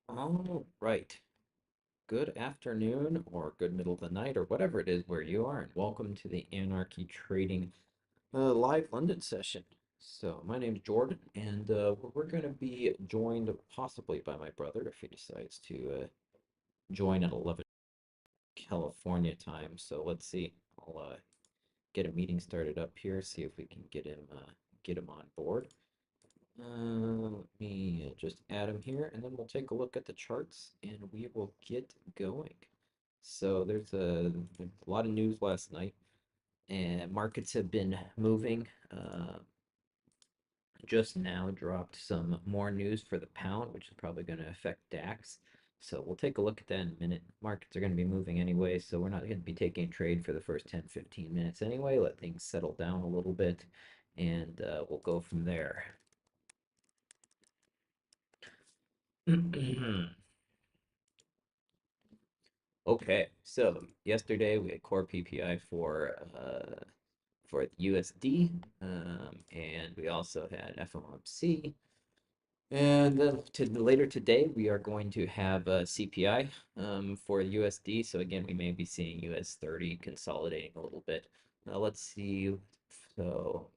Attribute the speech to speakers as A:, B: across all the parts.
A: All right. Good afternoon or good middle of the night or whatever it is where you are, and welcome to the Anarchy Trading live London session. So, my name's Jordan, and we're going to be joined possibly by my brother if he decides to join at 11 California time. So, let's see. I'll get a meeting started up here, see if we can get him on board. Let me just add them here, and then we'll take a look at the charts, and we will get going. So there's a lot of news last night, and markets have been moving. Just now dropped some more news for the pound, which is probably going to affect DAX. So we'll take a look at that in a minute. Markets are going to be moving anyway, so we're not going to be taking a trade for the first 10, 15 minutes anyway. Let things settle down a little bit, and we'll go from there. Okay, so yesterday we had core PPI for USD, and we also had FOMC. And then later today we are going to have CPI for USD. So again, we may be seeing US 30 consolidating a little bit. Now let's see. So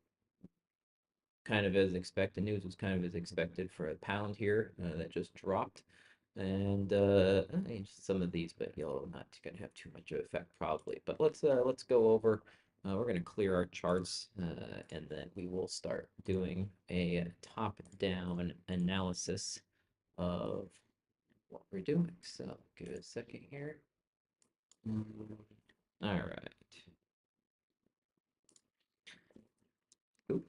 A: kind of as expected, news was kind of as expected for a pound here that just dropped. And some of these, but you'll not going to have too much of effect probably. But let's go over. We're going to clear our charts, and then we will start doing a top-down analysis of what we're doing. So give it a second here. All right. Oop.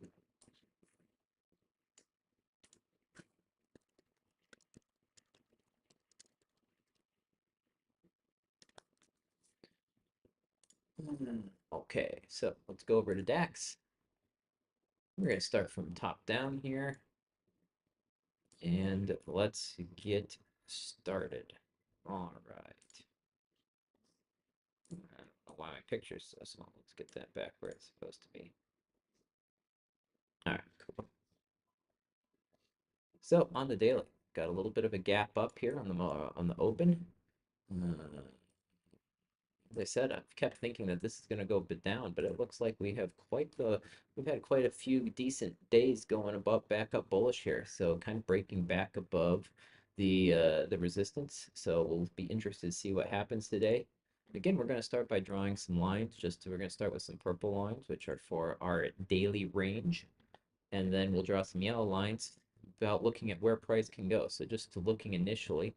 A: Okay, so let's go over to DAX. We're going to start from top down here, and let's get started. All right. I don't know why my picture's so small. Let's get that back where it's supposed to be. All right, cool. So on the daily, got a little bit of a gap up here on the open. Uh, as I said, I've kept thinking that this is going to go a bit down, but it looks like we've had quite a few decent days going above back up bullish here. So kind of breaking back above the resistance. So we'll be interested to see what happens today. Again, we're going to start by drawing some lines. We're going to start with some purple lines, which are for our daily range, and then we'll draw some yellow lines about looking at where price can go. So just to looking initially,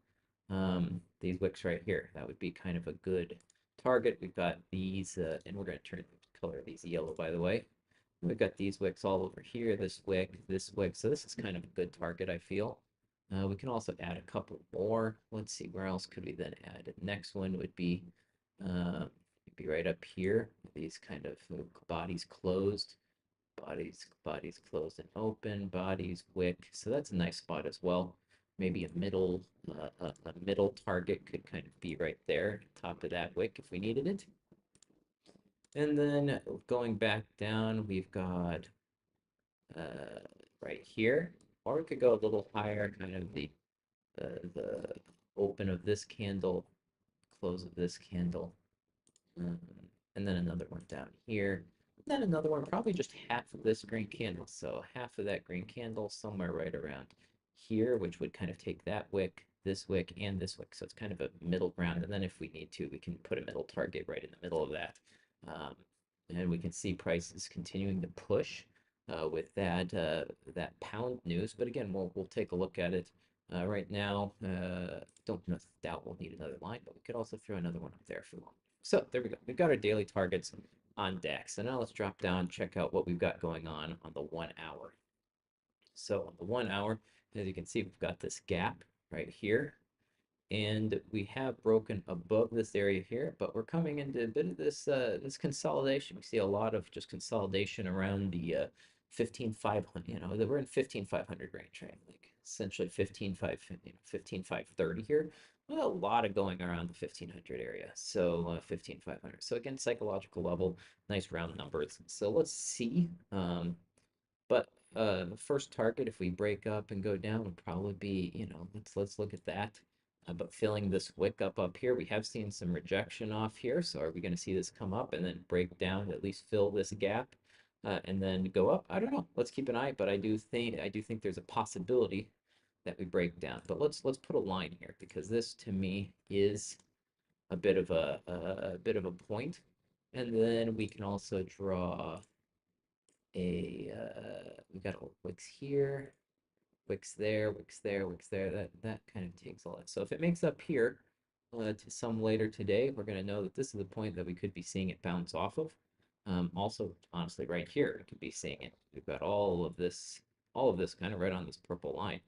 A: these wicks right here, that would be kind of a good target. We've got these, and we're going to turn the color of these yellow, by the way. We've got these wicks all over here, this wick, this wick. So this is kind of a good target, I feel. We can also add a couple more. Let's see, where else could we then add? The next one would uh, be right up here. These kind of bodies closed, bodies closed and open, bodies wick. So that's a nice spot as well. Maybe a middle target could kind of be right there, top of that wick if we needed it. And then going back down, we've got uh, right here, or we could go a little higher, kind of the open of this candle, close of this candle, um, and then another one down here. Then another one, probably just half of this green candle. So half of that green candle somewhere right around here, which would kind of take that wick, and this wick. So it's kind of a middle ground. And then if we need to, we can put a middle target right in the middle of that. Um, and we can see prices continuing to push with that pound news. But again, we'll take a look at it. Right now, don't doubt we'll need another line, but we could also throw another one up there if we want. So there we go. We've got our daily targets on DAX. So now let's drop down, check out what we've got going on the 1 hour. So on the 1 hour, as you can see, we've got this gap right here. And we have broken above this area here, but we're coming into a bit of this consolidation. We see a lot of just consolidation around the 15,500. We're in 15,500 range, right? Like essentially 15,500, 15,530 here. Well, a lot of going around the 1,500 area. So 15,500. So again, psychological level, nice round numbers. So let's see. But first target, if we break up and go down, would probably be, let's look at that. But filling this wick up here, we have seen some rejection off here. So are we going to see this come up and then break down, at least fill this gap, and then go up? I don't know. Let's keep an eye. But I do think there's a possibility that we break down. But let's put a line here because this to me is a bit of a point. And then we can also draw we got a wicks here, wicks there, wicks there, wicks there. That kind of takes all that. So if it makes up here to some later today, we're going to know that this is the point that we could be seeing it bounce off of. Also, honestly, right here, we could be seeing it. We've got all of this kind of right on this purple line.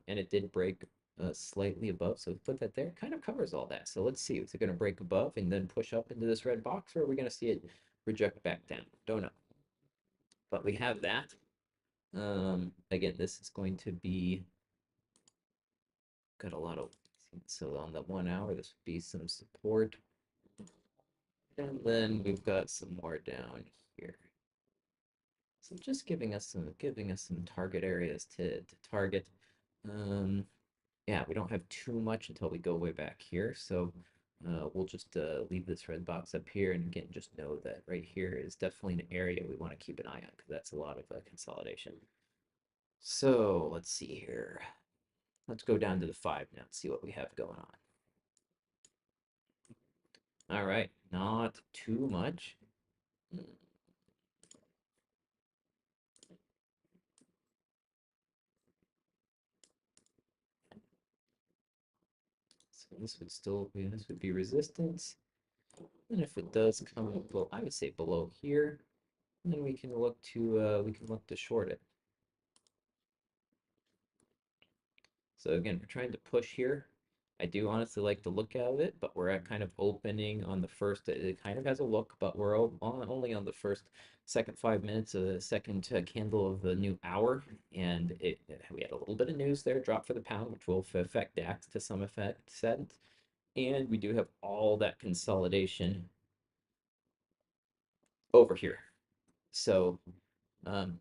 A: And it did break slightly above. So we put that there, kind of covers all that. So let's see, is it going to break above and then push up into this red box, or are we going to see it reject back down? Don't know. But we have that. Again, this is going to be got a lot of, so on the 1 hour, this would be some support. And then we've got some more down here. So just giving us some target areas to target. Yeah, we don't have too much until we go way back here. So we'll just leave this red box up here, and again, just know that right here is definitely an area we want to keep an eye on because that's a lot of consolidation. So let's see here. Let's go down to the 5 now and see what we have going on. All right, not too much. So this would be resistance. And if it does come below, I would say below here, then we can look to short it. So again, we're trying to push here. I do honestly like the look out of it, but we're at kind of opening on the first. It kind of has a look, but we're only on the second 5 minutes of the second candle of the new hour, and we had a little bit of news there, drop for the pound, which will affect DAX to some extent, and we do have all that consolidation over here. So um,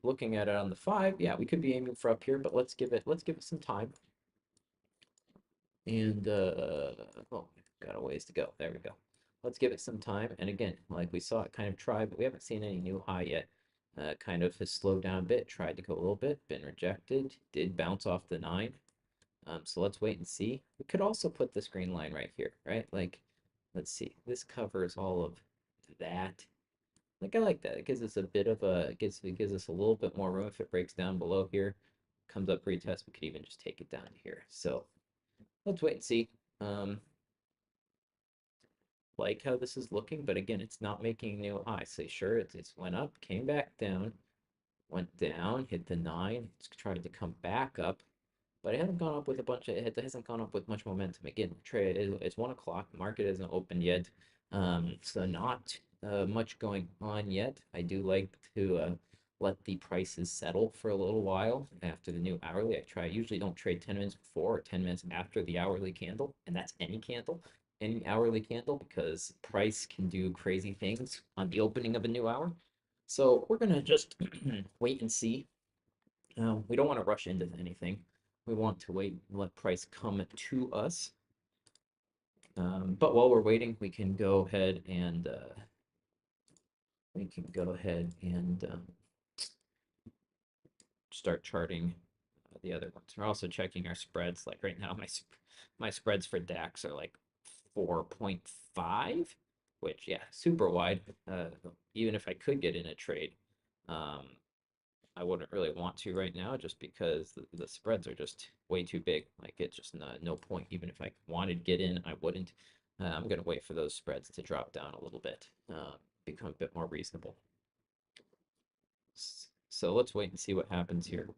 A: looking at it on the 5, yeah, we could be aiming for up here, but let's give it some time. And oh, got a ways to go. There we go. Let's give it some time. And again, like we saw it kind of try, but we haven't seen any new high yet. Kind of has slowed down a bit, tried to go a little bit, been rejected, did bounce off the 9. So let's wait and see. We could also put this green line right here, right? Like, let's see. This covers all of that. Like I like that. It gives us a bit of a it gives us a little bit more room if it breaks down below here, comes up retest. We could even just take it down here. So let's wait and see. Um, like how this is looking, but again, it's not making new highs. So sure, it's went up, came back down, went down, hit the 9. It's trying to come back up, but it hasn't gone up with a bunch of. It hasn't gone up with much momentum. Again, trade it's 1 o'clock. The market isn't open yet, so not much going on yet. I do like to let the prices settle for a little while after the new hourly. I usually don't trade 10 minutes before or 10 minutes after the hourly candle, and that's any candle, any hourly candle, because price can do crazy things on the opening of a new hour. So we're gonna just wait and see. We don't want to rush into anything. We want to wait and let price come to us. But while we're waiting, we can go ahead and start charting the other ones. We're also checking our spreads. Like right now, my spreads for DAX are like 4.5, which yeah, super wide. Even if I could get in a trade, um, I wouldn't really want to right now just because the spreads are just way too big. Like it's just no point. Even if I wanted to get in, I wouldn't. I'm gonna wait for those spreads to drop down a little bit, become a bit more reasonable. So let's wait and see what happens here.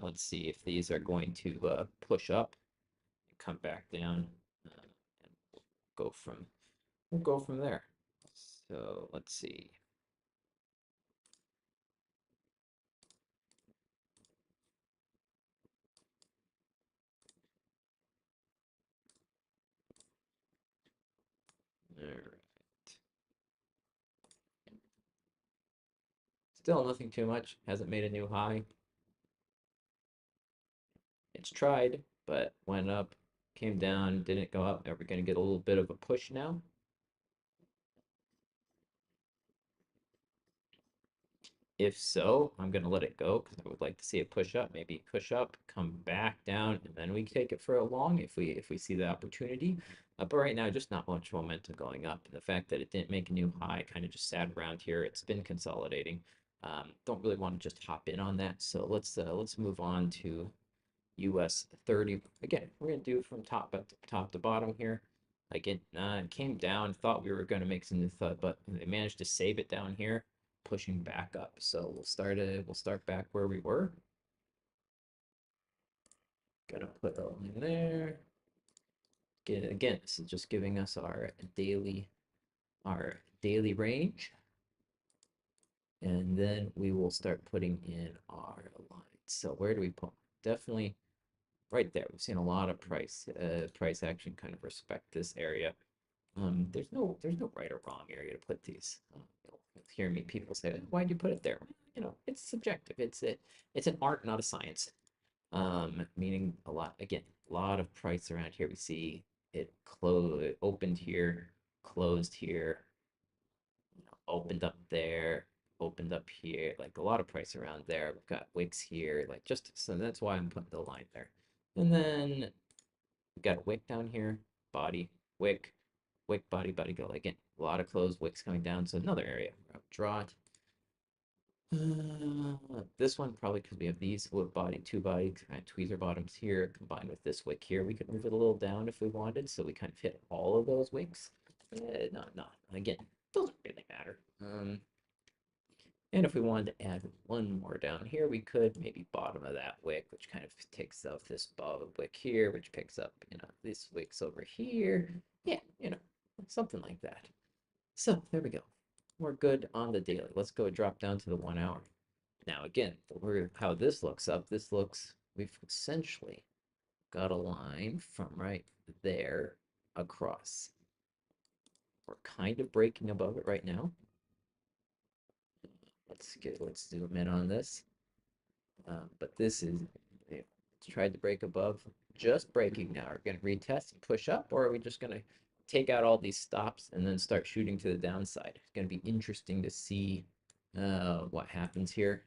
A: Let's see if these are going to push up, come back down, and we'll go from there. So let's see. All right. Still nothing too much. Hasn't made a new high. It's tried, but went up, came down, didn't go up. Are we going to get a little bit of a push now? If so, I'm going to let it go because I would like to see it push up, maybe push up, come back down, and then we take it for a long if we see the opportunity. But right now, just not much momentum going up. And the fact that it didn't make a new high, kind of just sat around here. It's been consolidating. Don't really want to just hop in on that. So let's move on to US 30. Again, we're gonna do from top to bottom here. Like it came down, thought we were gonna make some new thought, but they managed to save it down here, pushing back up. So we'll start back where we were. Gonna put a line there. Again, this is just giving us our daily range. And then we will start putting in our lines. So where do we put? Definitely right there. We've seen a lot of price action kind of respect this area. There's no right or wrong area to put these. You'll hear me people say, "Why'd you put it there?" It's subjective. It's an art, not a science. Meaning a lot of price around here. We see it opened here, closed here, opened up there, opened up here, like a lot of price around there. We've got wicks here, like just so that's why I'm putting the line there. And then we've got a wick down here, body, wick, wick, body, body, go. Again, a lot of closed wicks coming down. So another area. Draw it. This one probably because we have these wood body, two body kind of tweezer bottoms here combined with this wick here. We could move it a little down if we wanted, so we kind of hit all of those wicks. No. Again, doesn't really matter. And if we wanted to add one more down here, we could maybe bottom of that wick, which kind of takes up this wick here, which picks up, this wicks over here. Yeah, something like that. So there we go. We're good on the daily. Let's go drop down to the 1 hour. Now again, how this looks up, we've essentially got a line from right there across. We're kind of breaking above it right now. Let's zoom in on this. But this is it's tried to break above, just breaking now. Are we going to retest and push up, or are we just going to take out all these stops and then start shooting to the downside? It's going to be interesting to see what happens here.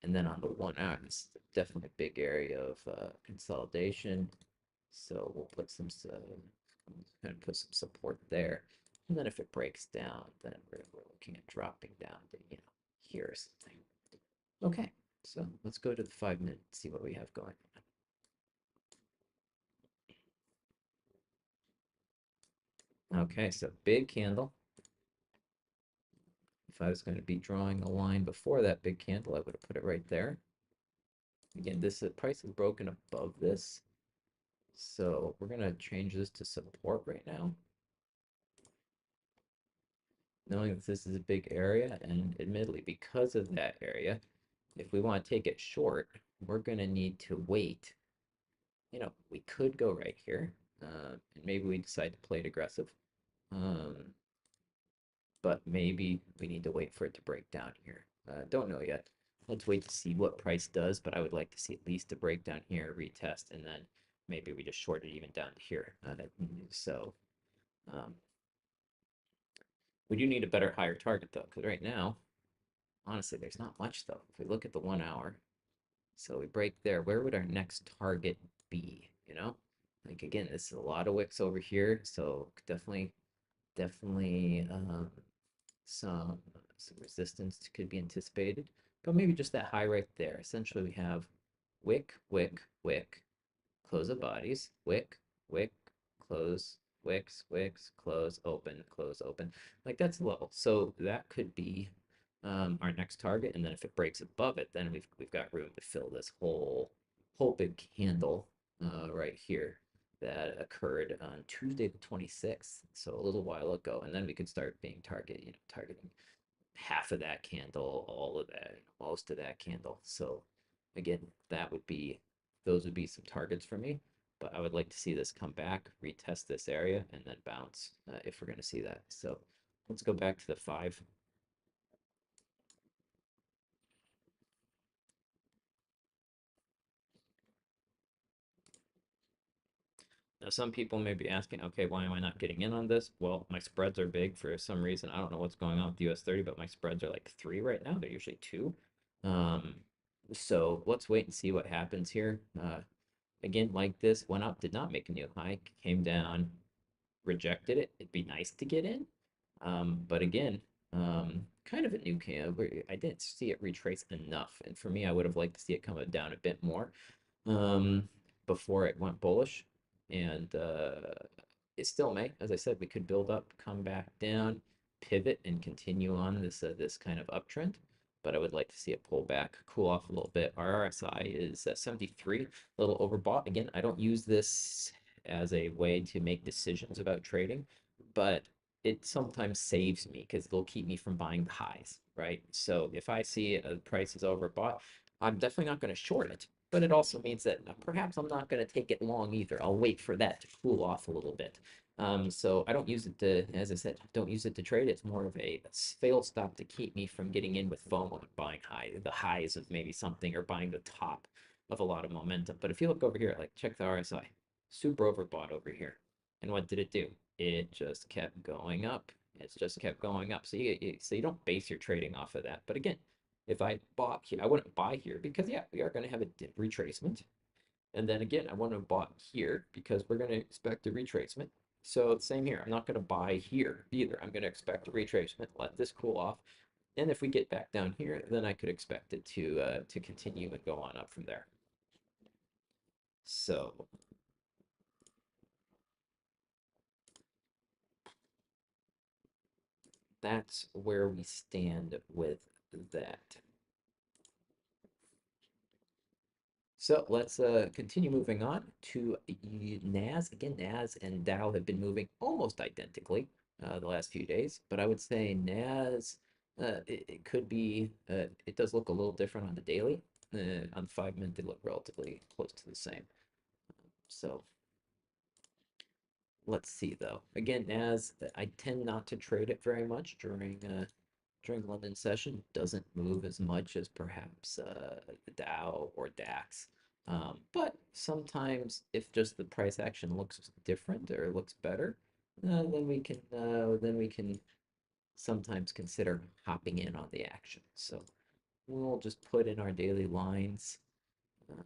A: And then on the 1 hour, this is definitely a big area of consolidation. So we'll kind of put some support there. And then if it breaks down, then we're looking at dropping down to, here or something. Okay, so let's go to the 5 minute and see what we have going on. Okay, so big candle. If I was going to be drawing a line before that big candle, I would have put it right there. Again, this price is broken above this. So we're going to change this to support right now. Knowing that this is a big area, and admittedly, because of that area, if we want to take it short, we're going to need to wait. We could go right here, and maybe we decide to play it aggressive. But maybe we need to wait for it to break down here. Don't know yet. Let's wait to see what price does, but I would like to see at least a breakdown here, retest, and then maybe we just short it even down to here. So we do need a better, higher target though, because right now, honestly, there's not much though. If we look at the 1 hour, so we break there, where would our next target be? Like again, this is a lot of wicks over here, so definitely some resistance could be anticipated, but maybe just that high right there. Essentially, we have wick, wick, wick, close of bodies, wick, wick, close, wicks, wicks, close, open. Like that's low. So that could be our next target, and then if it breaks above it, then we've got room to fill this whole big candle right here that occurred on Tuesday the 26th, so a little while ago, and then we could start being targeting half of that candle, all of that, most of that candle. So again, those would be some targets for me, but I would like to see this come back, retest this area, and then bounce if we're going to see that. So let's go back to the 5. Some people may be asking, okay, why am I not getting in on this? Well, my spreads are big for some reason. I don't know what's going on with the US 30, but my spreads are like three right now. They're usually two. Um, so let's wait and see what happens here. Again, like this, went up, did not make a new high, came down, rejected it. It'd be nice to get in. But again, kind of a new can. I didn't see it retrace enough. And for me, I would have liked to see it come down a bit more um, before it went bullish. And it still may. As I said, we could build up, come back down, pivot, and continue on this kind of uptrend. But I would like to see it pull back, cool off a little bit. Our RSI is 73, a little overbought. Again, I don't use this as a way to make decisions about trading, but it sometimes saves me because it'll keep me from buying the highs, right? So if I see a price is overbought, I'm definitely not going to short it, but it also means that perhaps I'm not going to take it long either. I'll wait for that to cool off a little bit. So I don't use it to, as I said, don't use it to trade. It's more of a fail stop to keep me from getting in with FOMO and buying the highs of maybe something or buying the top of a lot of momentum. But if you look over here, like check the RSI, super overbought over here. And what did it do? It just kept going up. It's just kept going up. So you don't base your trading off of that. But again, if I bought here, I wouldn't buy here because yeah, we are going to have a dip retracement. And then again, I want to bought here because we're going to expect a retracement. So same here. I'm not going to buy here either. I'm going to expect a retracement, let this cool off. And if we get back down here, then I could expect it to continue and go on up from there. So that's where we stand with that. So let's continue moving on to NAS. Again, NAS and Dow have been moving almost identically the last few days, but I would say NAS, it could be, it does look a little different on the daily. On the 5 minute, they look relatively close to the same. So let's see though. Again, NAS, I tend not to trade it very much during London session. Doesn't move as much as perhaps the Dow or DAX. But sometimes if just the price action looks different or looks better, then we can sometimes consider hopping in on the action. So we'll just put in our daily lines. Uh,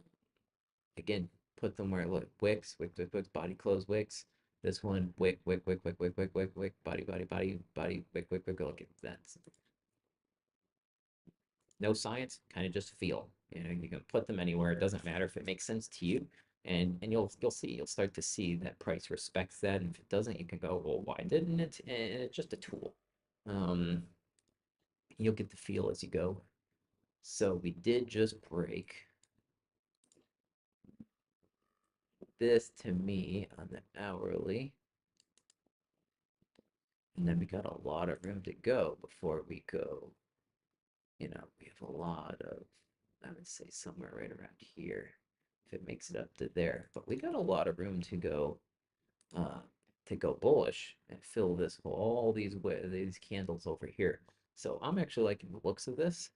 A: Again, put them where it look wicks, wicks, body close wicks. This one, wick, body, wick. Look at that. No science, kind of just feel. You know, you can put them anywhere. It doesn't matter if it makes sense to you, and you'll start to see that price respects that. And if it doesn't, you can go, well, why didn't it? And it's just a tool. Um, you'll get the feel as you go. So we did just break this to me on the hourly, and then we got a lot of room to go before we go. You know, we have a lot of, I would say somewhere right around here, if it makes it up to there. But we got a lot of room uh, to go bullish and fill this all these candles over here. So I'm actually liking the looks of this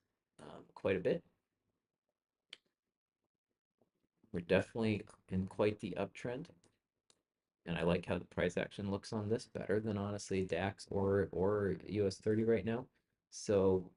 A: quite a bit. We're definitely in quite the uptrend, and I like how the price action looks on this better than honestly DAX or US 30 right now. So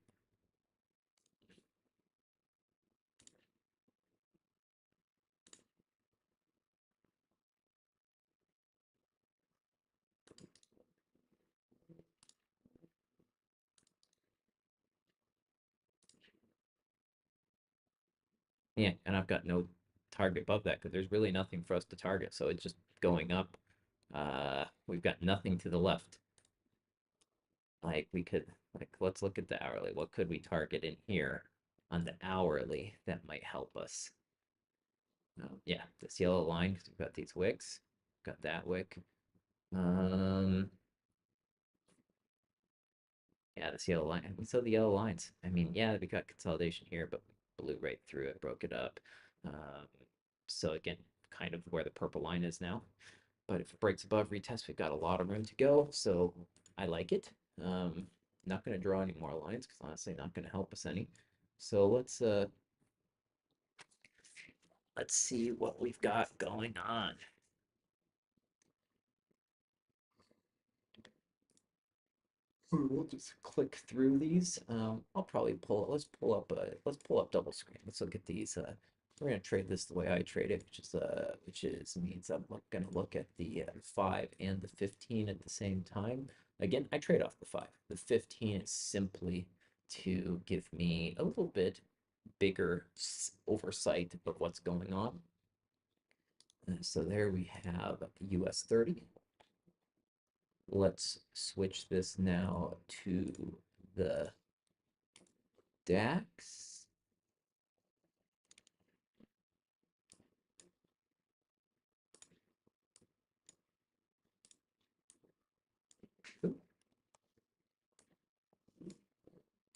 A: yeah, and I've got no target above that because there's really nothing for us to target. So it's just going up. We've got nothing to the left. Like we could, like, let's look at the hourly. What could we target in here on the hourly that might help us? Yeah, this yellow line because we've got these wicks. Got that wick. Um, yeah, this yellow line. We saw the yellow lines. I mean, yeah, we got consolidation here, but we blew right through it, broke it up. Um, so again, kind of where the purple line is now. But if it breaks above retest, we've got a lot of room to go. So I like it. Not going to draw any more lines because honestly, not going to help us any. So let's see what we've got going on. We'll just click through these. I'll probably let's pull up double screen. Let's look at these. We're gonna trade this the way I trade it, which is means gonna look at the 5 and the 15 at the same time. Again, I trade off the 5. The 15 is simply to give me a little bit bigger oversight of what's going on. So there we have US 30. Let's switch this now to the DAX.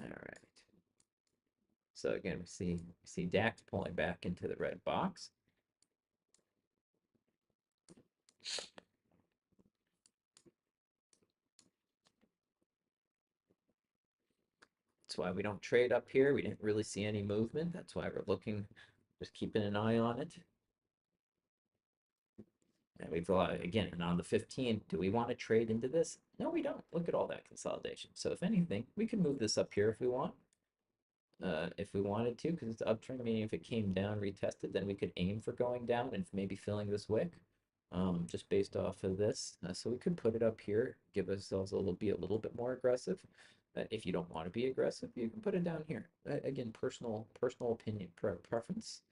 A: All right. So again, we see DAX pulling back into the red box. That's why we don't trade up here. We didn't really see any movement. That's why we're looking, just keeping an eye on it. And we've again, and on the 15, do we want to trade into this? No, we don't. Look at all that consolidation. So if anything, we can move this up here if we wanted to, because it's uptrend. Meaning if it came down, retested, then we could aim for going down and maybe filling this wick, just based off of this. So we could put it up here, give ourselves be a little bit more aggressive. If you don't want to be aggressive, you can put it down here. Again, personal opinion, preference.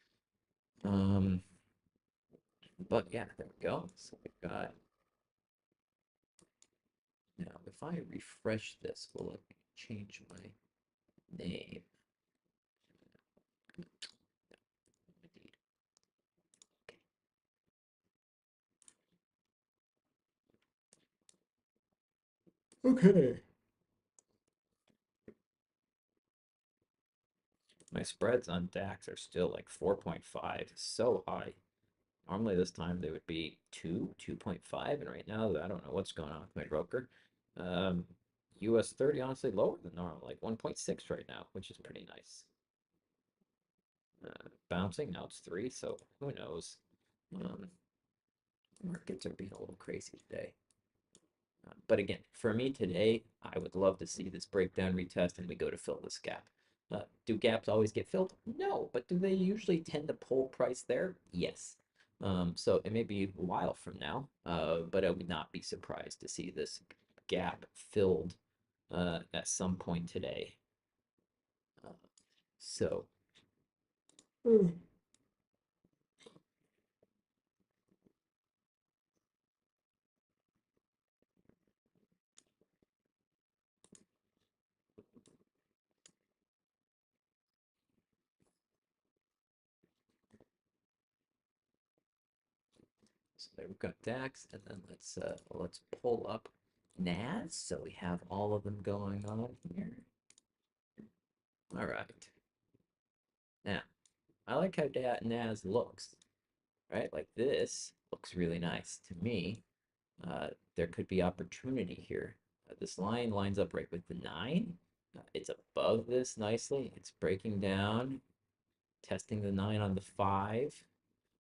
A: But yeah, there we go. So we've got. Now, if I refresh this, will it change my name? Okay. My spreads on DAX are still like 4.5, so high. Normally this time they would be 2.5, and right now I don't know what's going on with my broker. US 30 honestly lower than normal, like 1.6 right now, which is pretty nice. Bouncing, now it's 3, so who knows? Markets are being a little crazy today. But again, for me today, I would love to see this breakdown retest and we go to fill this gap. Do gaps always get filled? No, but do they usually tend to pull price there? Yes. So it may be a while from now, but I would not be surprised to see this gap filled at some point today. So. So there we've got DAX, and then let's pull up NAS. So we have all of them going on here. All right. Now, I like how NAS looks, right? Like this looks really nice to me. There could be opportunity here. This line lines up right with the 9. It's above this nicely. It's breaking down, testing the 9 on the 5.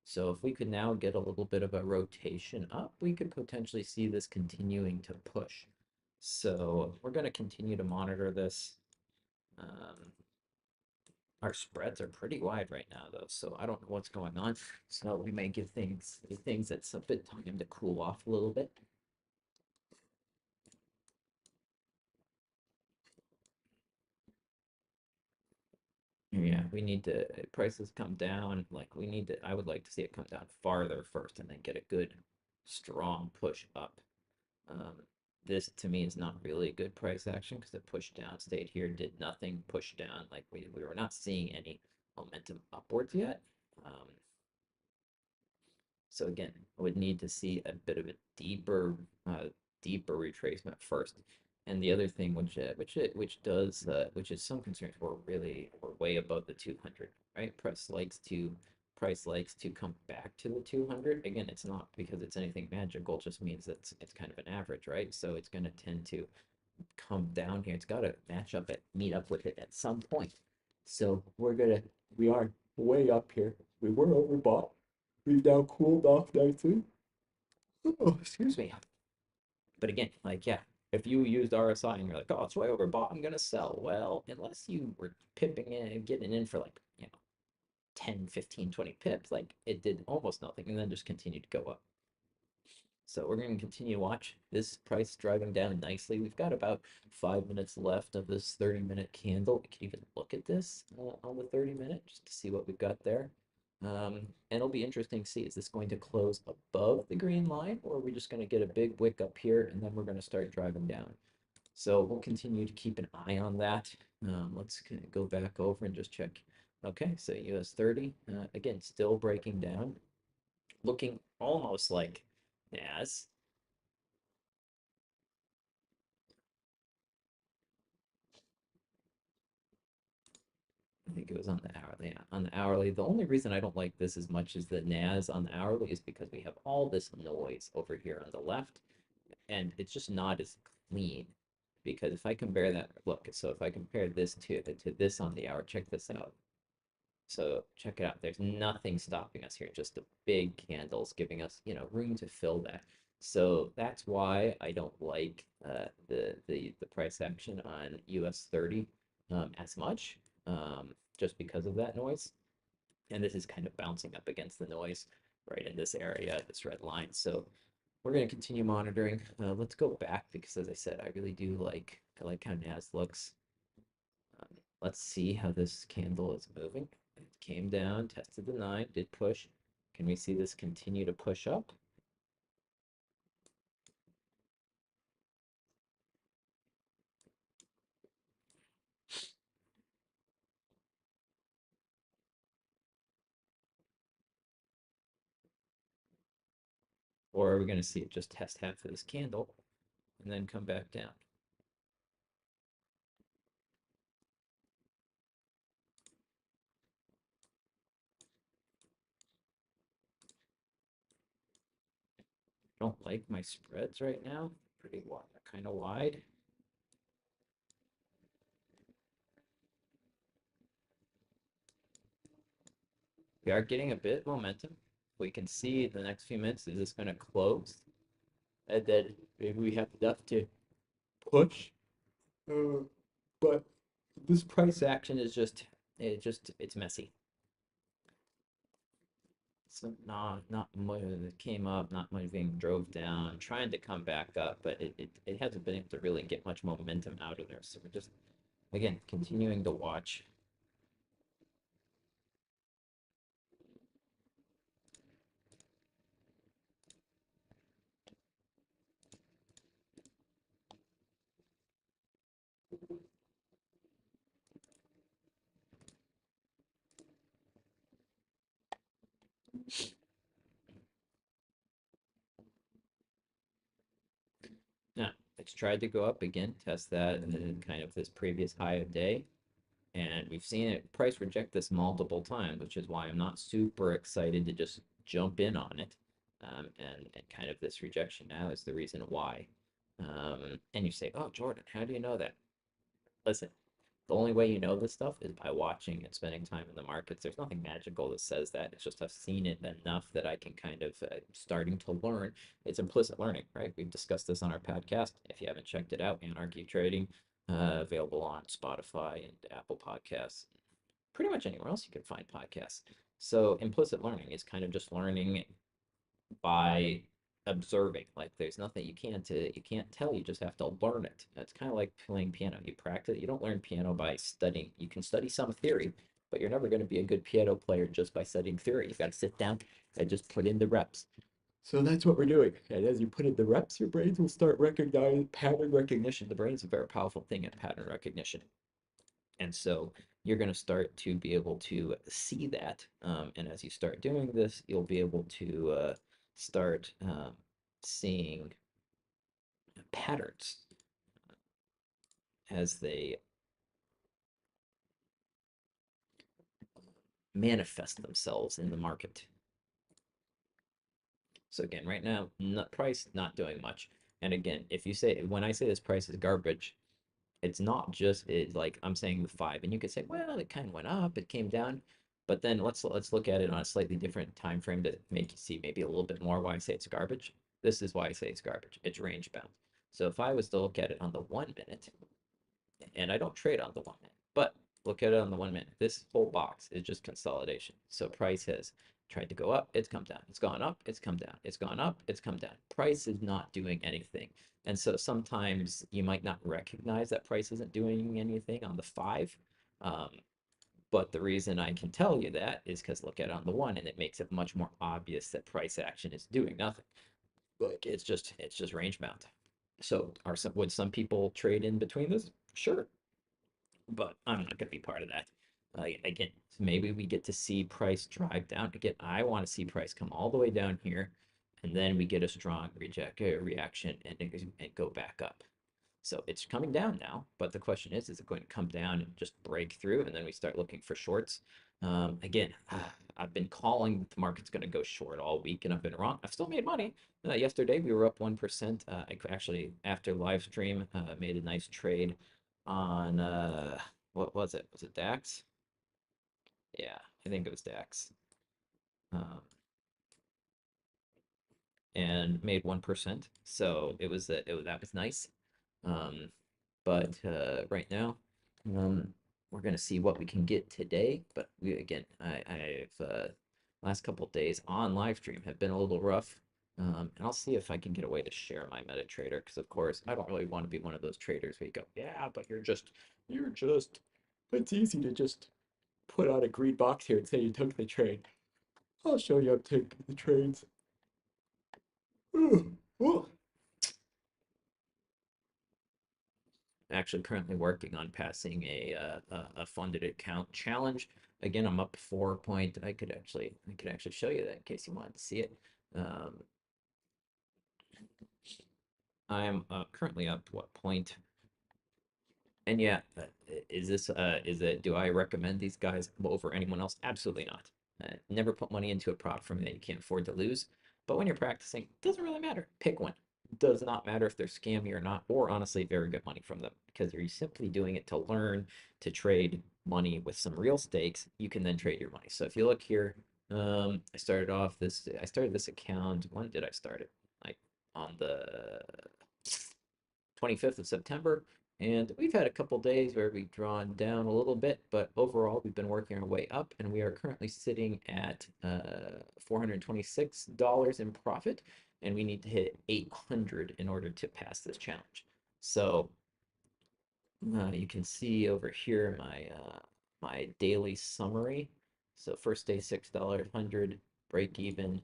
A: So if we could now get a little bit of a rotation up, we could potentially see this continuing to push. So we're going to continue to monitor this. Our spreads are pretty wide right now, though, so I don't know what's going on. So we may give things that's a bit time to cool off a little bit. Yeah, we need to prices come down. Like we need to. I would like to see it come down farther first, and then get a good, strong push up. Um, this to me is not really a good price action because it pushed down, stayed here, did nothing, pushed down. Like we were not seeing any momentum upwards yet. So again, I would need to see a bit of a deeper retracement first. And the other thing, which is some concerns, we're way above the 200, right? Price likes to come back to the 200. Again, it's not because it's anything magical, it just means that it's kind of an average, right? So it's going to tend to come down here. It's got to meet up with it at some point. So we are way up here. We were overbought. We've now cooled off nicely. Oh, excuse me. But again, like, yeah, if you used RSI and you're like, oh, it's way overbought, I'm gonna sell. Well, unless you were pipping in and getting in for like, 10, 15, 20 pips, like it did almost nothing and then just continued to go up. So we're going to continue to watch this price driving down nicely. We've got about 5 minutes left of this 30-minute candle. We can even look at this on the 30-minute just to see what we've got there. And it'll be interesting to see, is this going to close above the green line, or are we just going to get a big wick up here and then we're going to start driving down? So we'll continue to keep an eye on that. Let's go back over and just check. Okay, so US 30, again, still breaking down, looking almost like NAS. I think it was on the hourly. Yeah, on the hourly. The only reason I don't like this as much as the NAS on the hourly is because we have all this noise over here on the left, and it's just not as clean. Because if I compare that, look, so if I compare this to this on the hour, check this out. So check it out. There's nothing stopping us here, just the big candles giving us, room to fill that. So that's why I don't like the price action on US 30 as much, just because of that noise. And this is kind of bouncing up against the noise right in this area, this red line. So we're going to continue monitoring. Let's go back because, as I said, I really do I like how NAS looks. Let's see how this candle is moving. It came down, tested the 9, did push. Can we see this continue to push up? Or are we going to see it just test half of this candle and then come back down? Don't like my spreads right now. Pretty wide, kind of wide. We are getting a bit of momentum. We can see the next few minutes, is this going to close? And then maybe we have enough to push. But this price action is it's messy. So not much that came up, not much being drove down, trying to come back up, but it hasn't been able to really get much momentum out of there. So we're just, again, continuing to watch. Now, it's tried to go up again, test that, and then kind of this previous high of day. And we've seen it price reject this multiple times, which is why I'm not super excited to just jump in on it. And kind of this rejection now is the reason why. And you say, oh, Jordan, how do you know that? Listen, the only way you know this stuff is by watching and spending time in the markets. There's nothing magical that says that. It's just I've seen it enough that I can kind of starting to learn. It's implicit learning, right? We've discussed this on our podcast. If you haven't checked it out, Anarchy Trading, available on Spotify and Apple Podcasts, pretty much anywhere else you can find podcasts. So implicit learning is kind of just learning by observing. Like there's nothing you can't tell. You just have to learn it. It's kind of like playing piano. You practice. You don't learn piano by studying. You can study some theory, but you're never going to be a good piano player just by studying theory. You've got to sit down and just put in the reps. So that's what we're doing. And as you put in the reps, your brains will start recognizing pattern recognition. The brain is a very powerful thing at pattern recognition. And so you're going to start to be able to see that. And as you start doing this, you'll be able to start seeing patterns as they manifest themselves in the market. So again, right now, price not doing much. And again, if you say when I say this price is garbage, it's not just like I'm saying the 5, and you could say, well, it kind of went up, it came down, but then let's look at it on a slightly different time frame to make you see maybe a little bit more why I say it's garbage. This is why I say it's garbage. It's range bound. So if I was to look at it on the 1 minute, and I don't trade on the 1 minute, but look at it on the 1 minute. This whole box is just consolidation. So price has tried to go up, it's come down. It's gone up, it's come down. It's gone up, it's come down. Price is not doing anything. And so sometimes you might not recognize that price isn't doing anything on the 5. Um, but the reason I can tell you that is because look at it on the 1 and it makes it much more obvious that price action is doing nothing. Like it's just range bound. So would some people trade in between this? Sure, but I'm not going to be part of that. Again, maybe we get to see price drive down. Again, I want to see price come all the way down here, and then we get a strong reaction and go back up. So it's coming down now, but the question is it going to come down and just break through, and then we start looking for shorts? Again, I've been calling the market's going to go short all week, and I've been wrong. I've still made money. Yesterday we were up 1%. I actually, after live stream, made a nice trade on what was it? Was it DAX? Yeah, I think it was DAX. Um, and made 1%. So that was nice. Um, but right now, um, we're gonna see what we can get today. But I've last couple days on live stream have been a little rough. And I'll see if I can get a way to share my MetaTrader because of course I don't really want to be one of those traders where you go, yeah, but you're just it's easy to just put on a green box here and say you took the trade. I'll show you I'm taking the trades. Actually currently working on passing a funded account challenge. Again, I'm up 4 point. I could actually show you that in case you wanted to see it. Um, I'm currently up what point? And yeah, is it, do I recommend these guys over anyone else? Absolutely not. Never put money into a prop firm that you can't afford to lose. But when you're practicing, it doesn't really matter. Pick one. Does not matter if they're scammy or not, or honestly, very good money from them because you're simply doing it to learn to trade money with some real stakes. You can then trade your money. So if you look here, I started this account. When did I start it? Like on the 25th of September. And we've had a couple days where we've drawn down a little bit, but overall we've been working our way up, and we are currently sitting at $426 in profit, and we need to hit 800 in order to pass this challenge. So you can see over here my daily summary. So first day $6, 100, break even,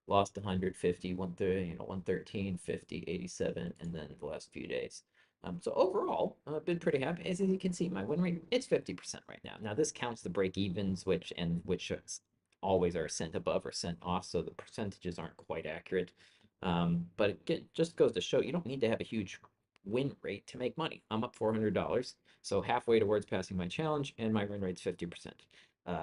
A: lost 150, 130, 113, 50, 87, and then the last few days. So overall, I've been pretty happy. As you can see, my win rate, it's 50% right now. Now this counts the break evens, which always are a cent above or cent off, so the percentages aren't quite accurate. But it just goes to show you don't need to have a huge win rate to make money. I'm up $400, so halfway towards passing my challenge, and my win rate's 50%.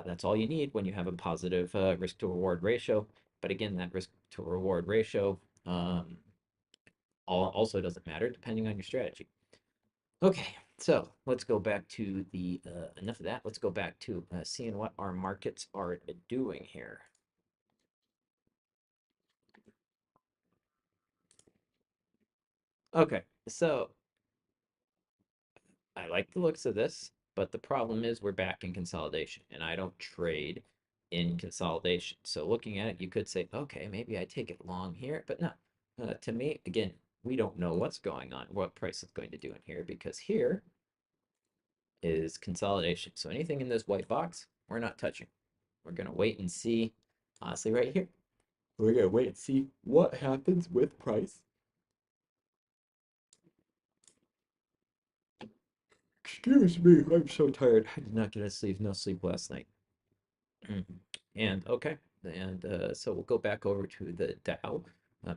A: That's all you need when you have a positive risk to reward ratio. But again, that risk to reward ratio also doesn't matter depending on your strategy. Okay, so let's go back to the enough of that. Let's go back to seeing what our markets are doing here. Okay, so I like the looks of this, but the problem is we're back in consolidation, and I don't trade in consolidation. So looking at it, you could say, okay, maybe I take it long here, but no. To me, again, we don't know what's going on, what price is going to do in here, because here is consolidation. So anything in this white box, we're not touching. We're going to wait and see, honestly, right here. We're going to wait and see what happens with price. Excuse me, I'm so tired. I did not get a sleep, no sleep last night. And okay, and so we'll go back over to the Dow.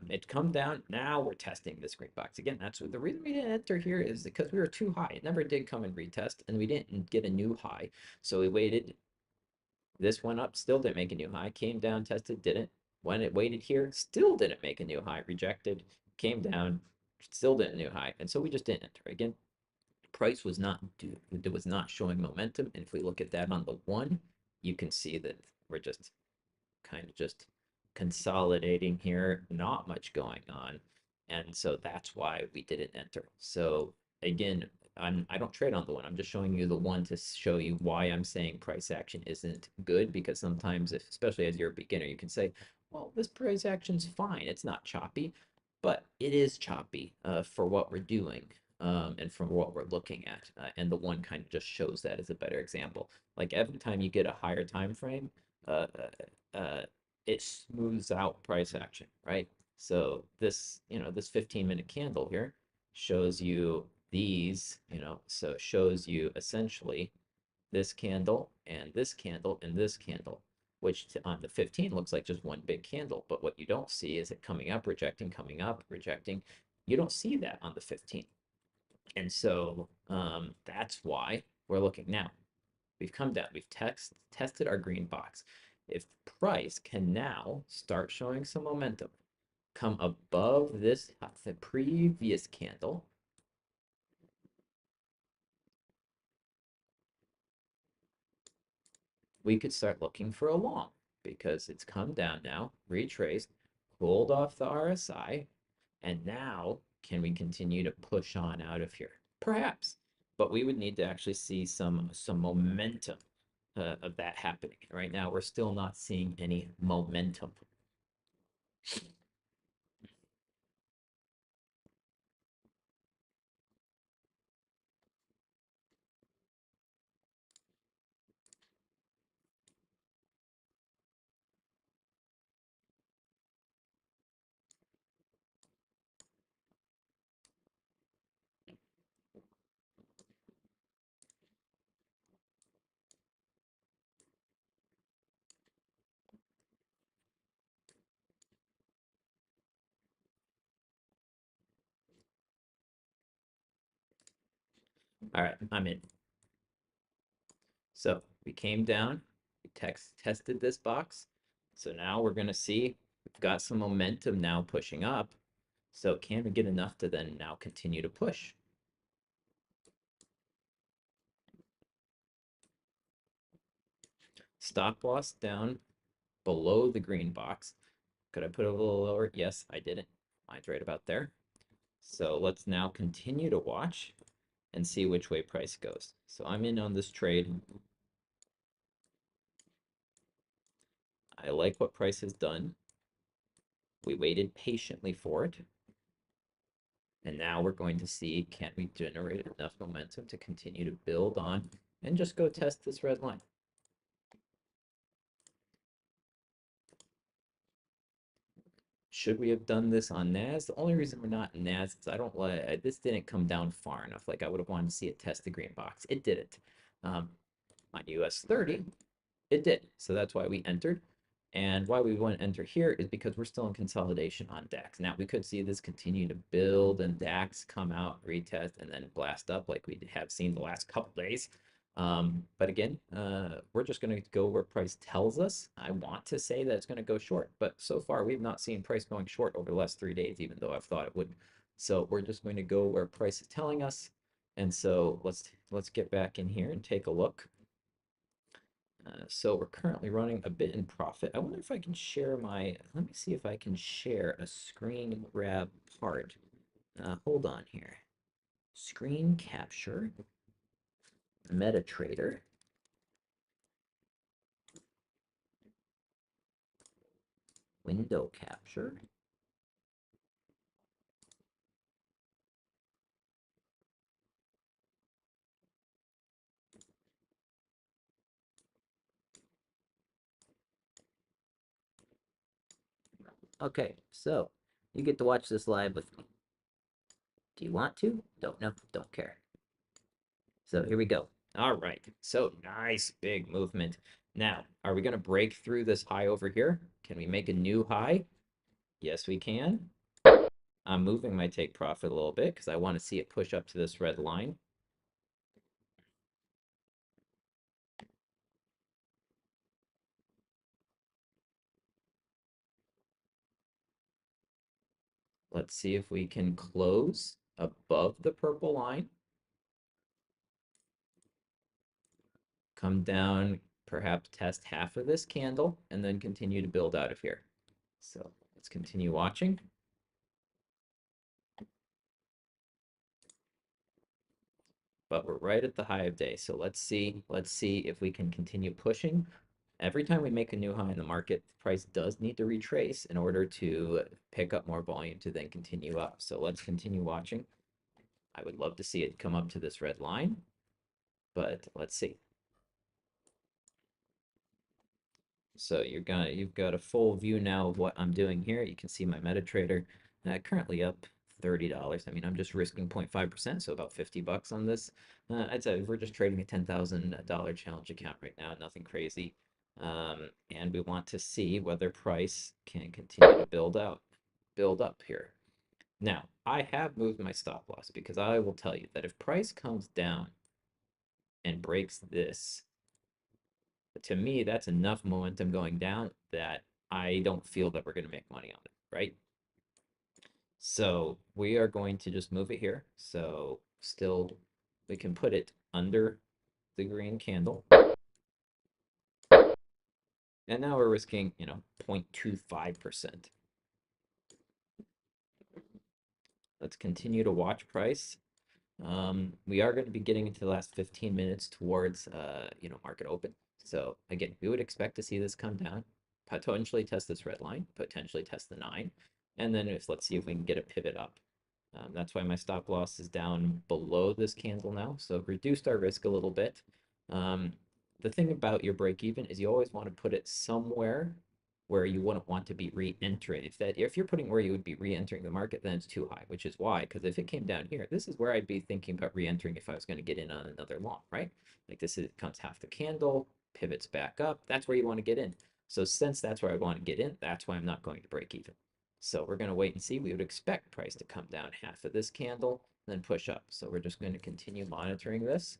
A: It come down. Now we're testing this green box again. That's the reason we didn't enter here is because we were too high. It never did come and retest, and we didn't get a new high. So we waited. This went up, still didn't make a new high. Came down, tested, didn't. When it waited here, still didn't make a new high. Rejected. Came down, still didn't new high, and so we just didn't enter again. Price was not due. It was not showing momentum, and if we look at that on the 1, you can see that we're just kind of just consolidating here, not much going on. And so that's why we didn't enter. So again, I don't trade on the one. I'm just showing you the one to show you why I'm saying price action isn't good, because sometimes, if, especially as you're a beginner, you can say, well, this price action's fine. It's not choppy, but it is choppy for what we're doing, and from what we're looking at. And the one kind of just shows that as a better example. Like every time you get a higher time frame, uh, it smooths out price action, right? So this, this 15-minute candle here shows you these, so it shows you essentially this candle and this candle and this candle, which on the 15 looks like just one big candle. But what you don't see is it coming up, rejecting, coming up, rejecting. You don't see that on the 15. And so that's why we're looking now. We've come down, we've tested our green box. If price can now start showing some momentum, come above this, the previous candle, we could start looking for a long, because it's come down now, retraced, pulled off the RSI, and now can we continue to push on out of here? Perhaps, but we would need to actually see some momentum of that happening. Right now, we're still not seeing any momentum. All right, I'm in. So we came down, we tested this box. So now we're going to see we've got some momentum now pushing up. So can we get enough to then now continue to push? Stop loss down below the green box. Could I put it a little lower? Yes, I didn't. Mine's right about there. So let's now continue to watch and see which way price goes. So I'm in on this trade. I like what price has done. We waited patiently for it. And now we're going to see, can we generate enough momentum to continue to build on and just go test this red line. Should we have done this on NAS? The only reason we're not in NAS is I don't like, this didn't come down far enough. Like I would have wanted to see it test the green box. It didn't. On US 30, it did. So that's why we entered. And why we want to enter here is because we're still in consolidation on DAX. Now, we could see this continue to build and DAX come out, retest, and then blast up like we have seen the last couple days. But again, we're just going to go where price tells us. I want to say that it's going to go short, but so far we've not seen price going short over the last 3 days, even though I've thought it would. So we're just going to go where price is telling us. And so let's get back in here and take a look. So we're currently running a bit in profit. I wonder if I can share let me see if I can share a screen grab part. Hold on here. Screen capture, MetaTrader, window capture. Okay, so you get to watch this live with me. Do you want to? Don't know, don't care. So here we go. All right, so nice big movement. Now, are we going to break through this high over here? Can we make a new high? Yes, we can. I'm moving my take profit a little bit because I want to see it push up to this red line. Let's see if we can close above the purple line. Come down, perhaps test half of this candle, and then continue to build out of here. So let's continue watching. but we're right at the high of day. So let's see if we can continue pushing. Every time we make a new high in the market, the price does need to retrace in order to pick up more volume to then continue up. So let's continue watching. I would love to see it come up to this red line, but let's see. So you've got a full view now of what I'm doing here. You can see my MetaTrader currently up $30. I mean, I'm just risking 0.5%, so about 50 bucks on this. I'd say we're just trading a $10,000 challenge account right now, nothing crazy. And we want to see whether price can continue to build up here. Now, I have moved my stop loss because I will tell you that if price comes down and breaks this, to me, that's enough momentum going down that I don't feel that we're going to make money on it, right? So we are going to just move it here. So still, we can put it under the green candle. And now we're risking, 0.25%. Let's continue to watch price. We are going to be getting into the last 15 minutes towards, market open. So again, we would expect to see this come down, potentially test this red line, potentially test the 9, and then let's see if we can get a pivot up. That's why my stop loss is down below this candle now. So reduced our risk a little bit. Um, the thing about your break even is you always want to put it somewhere where you wouldn't want to be re-entering. If you're putting where you would be re-entering the market, then it's too high, which is why, because if it came down here, this is where I'd be thinking about re-entering if I was going to get in on another long, right? Like comes half the candle, pivots back up. That's where you want to get in. So since that's where I want to get in, that's why I'm not going to break even. So we're going to wait and see. We would expect price to come down half of this candle, then push up. So we're just going to continue monitoring this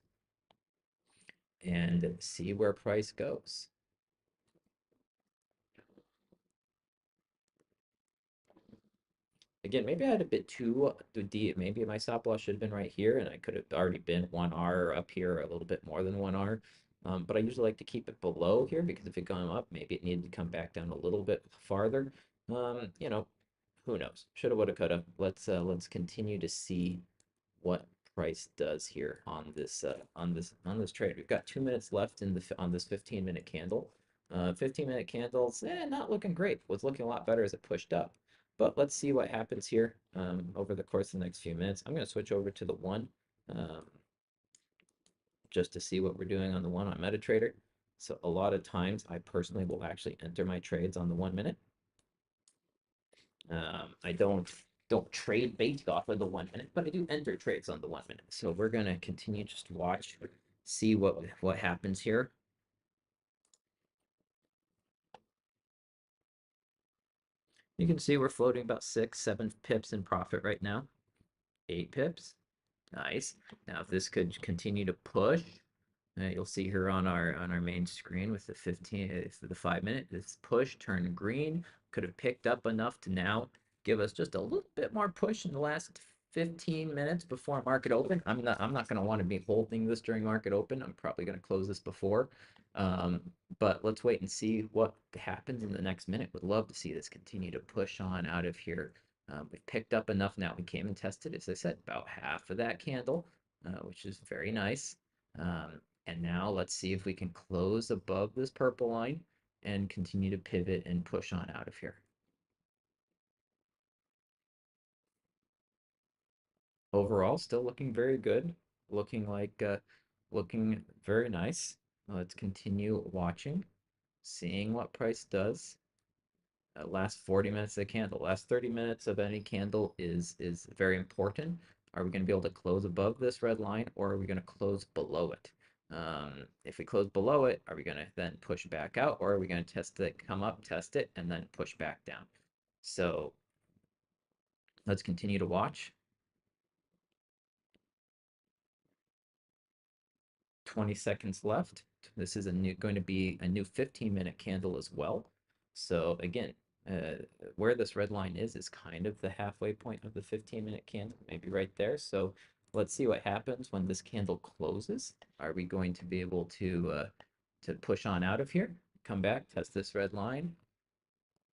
A: and see where price goes. Again, maybe I had a bit too deep. Maybe my stop loss should have been right here, and I could have already been 1R up here, a little bit more than 1R. But I usually like to keep it below here because if it gone up, maybe it needed to come back down a little bit farther. You know, who knows? Shoulda, woulda, coulda. Let's continue to see what price does here on this trade. We've got 2 minutes left on this 15-minute candle. 15-minute candles, not looking great. Was looking a lot better as it pushed up. But let's see what happens here over the course of the next few minutes. I'm going to switch over to the one um, just to see what we're doing on the one on MetaTrader. So a lot of times I personally will actually enter my trades on the 1 minute. I don't trade based off of the 1 minute, but I do enter trades on the 1 minute. So we're gonna continue just to watch, see what happens here. You can see we're floating about 6, 7 pips in profit right now. 8 pips. Nice. Now if this could continue to push, you'll see here on our main screen with the 5 minute, this push turned green, could have picked up enough to now give us just a little bit more push in the last 15 minutes before market open. I'm not going to want to be holding this during market open. I'm probably going to close this before. Um, but let's wait and see what happens in the next minute. Would love to see this continue to push on out of here. We've picked up enough now. We came and tested, as I said, about half of that candle, which is very nice. And now let's see if we can close above this purple line and continue to pivot and push on out of here. Overall, still looking very good. Looking very nice. Let's continue watching, seeing what price does. Last 40 minutes of the candle. Last 30 minutes of any candle is very important. Are we going to be able to close above this red line, or are we going to close below it? If we close below it, are we going to then push back out, or are we going to test it, come up, test it, and then push back down? So let's continue to watch. 20 seconds left. This is going to be a new 15-minute candle as well. So again, where this red line is kind of the halfway point of the 15-minute candle, maybe right there. So let's see what happens when this candle closes. Are we going to be able to push on out of here, come back, test this red line,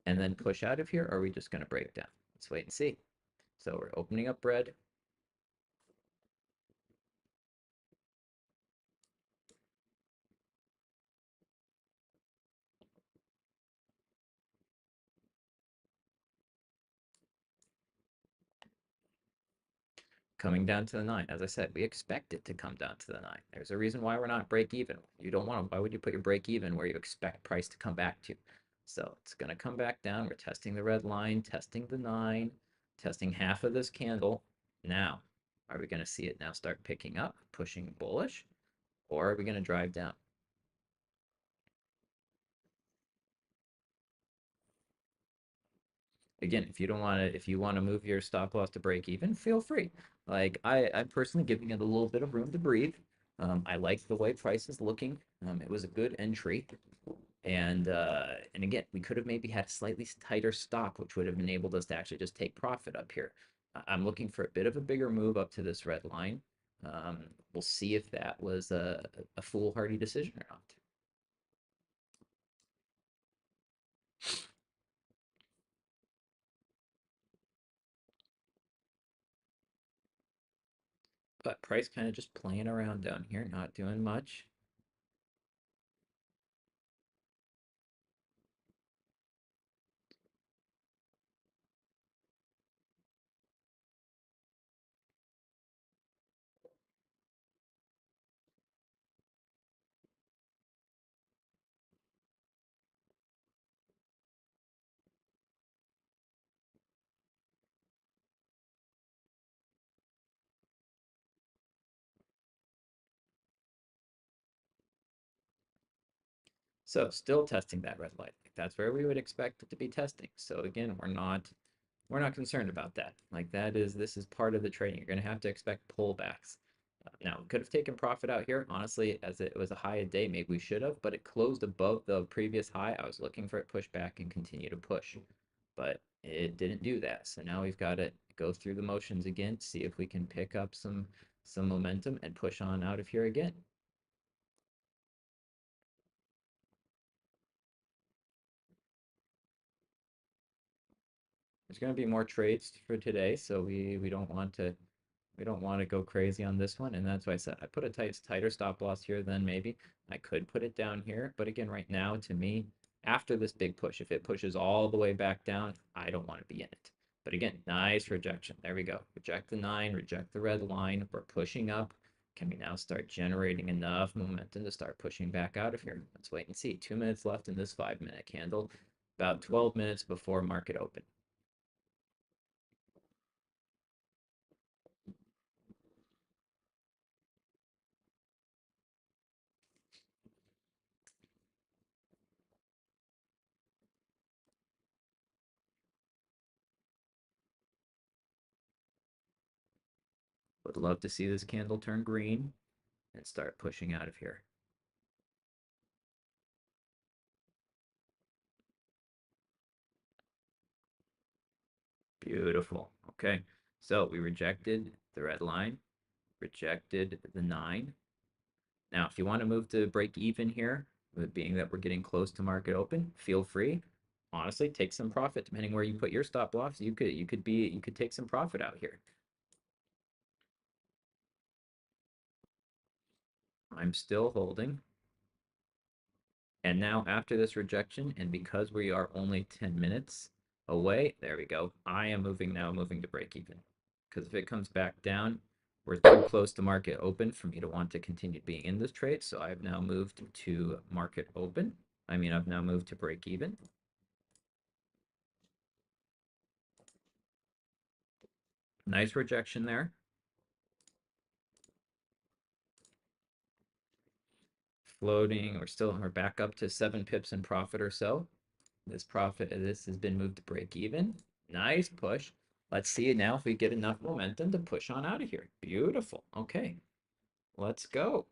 A: and then push out of here? Or are we just going to break down? Let's wait and see. So we're opening up red. coming down to the 9. As I said, we expect it to come down to the 9. There's a reason why we're not break even. You don't want to, why would you put your break even where you expect price to come back to? So it's going to come back down. We're testing the red line, testing the 9, testing half of this candle. Now, are we going to see it now start picking up, pushing bullish, or are we going to drive down? Again, if you don't want to, if you want to move your stop loss to break even, feel free. Like I'm personally giving it a little bit of room to breathe. I like the way price is looking. It was a good entry, and again, we could have maybe had a slightly tighter stop, which would have enabled us to actually just take profit up here. I'm looking for a bit of a bigger move up to this red line. We'll see if that was a foolhardy decision or not. But price kind of just playing around down here, not doing much. So still testing that red light. That's where we would expect it to be testing. So again, we're not concerned about that. Like that is this is part of the trading. You're going to have to expect pullbacks. Now, we could have taken profit out here. Honestly, as it was a high a day, maybe we should have, but it closed above the previous high. I was looking for it push back and continue to push, but it didn't do that. So now we've got to go through the motions again, see if we can pick up some momentum and push on out of here again. There's going to be more trades for today, so we don't want to go crazy on this one, and that's why I said I put a tighter stop loss here than maybe I could put it down here. But again, right now, to me, after this big push, if it pushes all the way back down, I don't want to be in it. But again, nice rejection. There we go. Reject the 9, reject the red line. We're pushing up. Can we now start generating enough momentum to start pushing back out of here? Let's wait and see. 2 minutes left in this 5-minute candle, about 12 minutes before market open. Would love to see this candle turn green and start pushing out of here. Beautiful. Okay. So we rejected the red line, rejected the 9. Now, if you want to move to break even here, with being that we're getting close to market open, feel free. Honestly, take some profit depending where you put your stop loss. You could take some profit out here. I'm still holding. And now after this rejection, and because we are only 10 minutes away, there we go. I am moving to break even. Because if it comes back down, we're too close to market open for me to want to continue being in this trade. So I've now moved to market open. I've now moved to break even. Nice rejection there. Floating, we're back up to 7 pips in profit or so. This has been moved to break even. Nice push. Let's see now if we get enough momentum to push on out of here. Beautiful. Okay, let's go.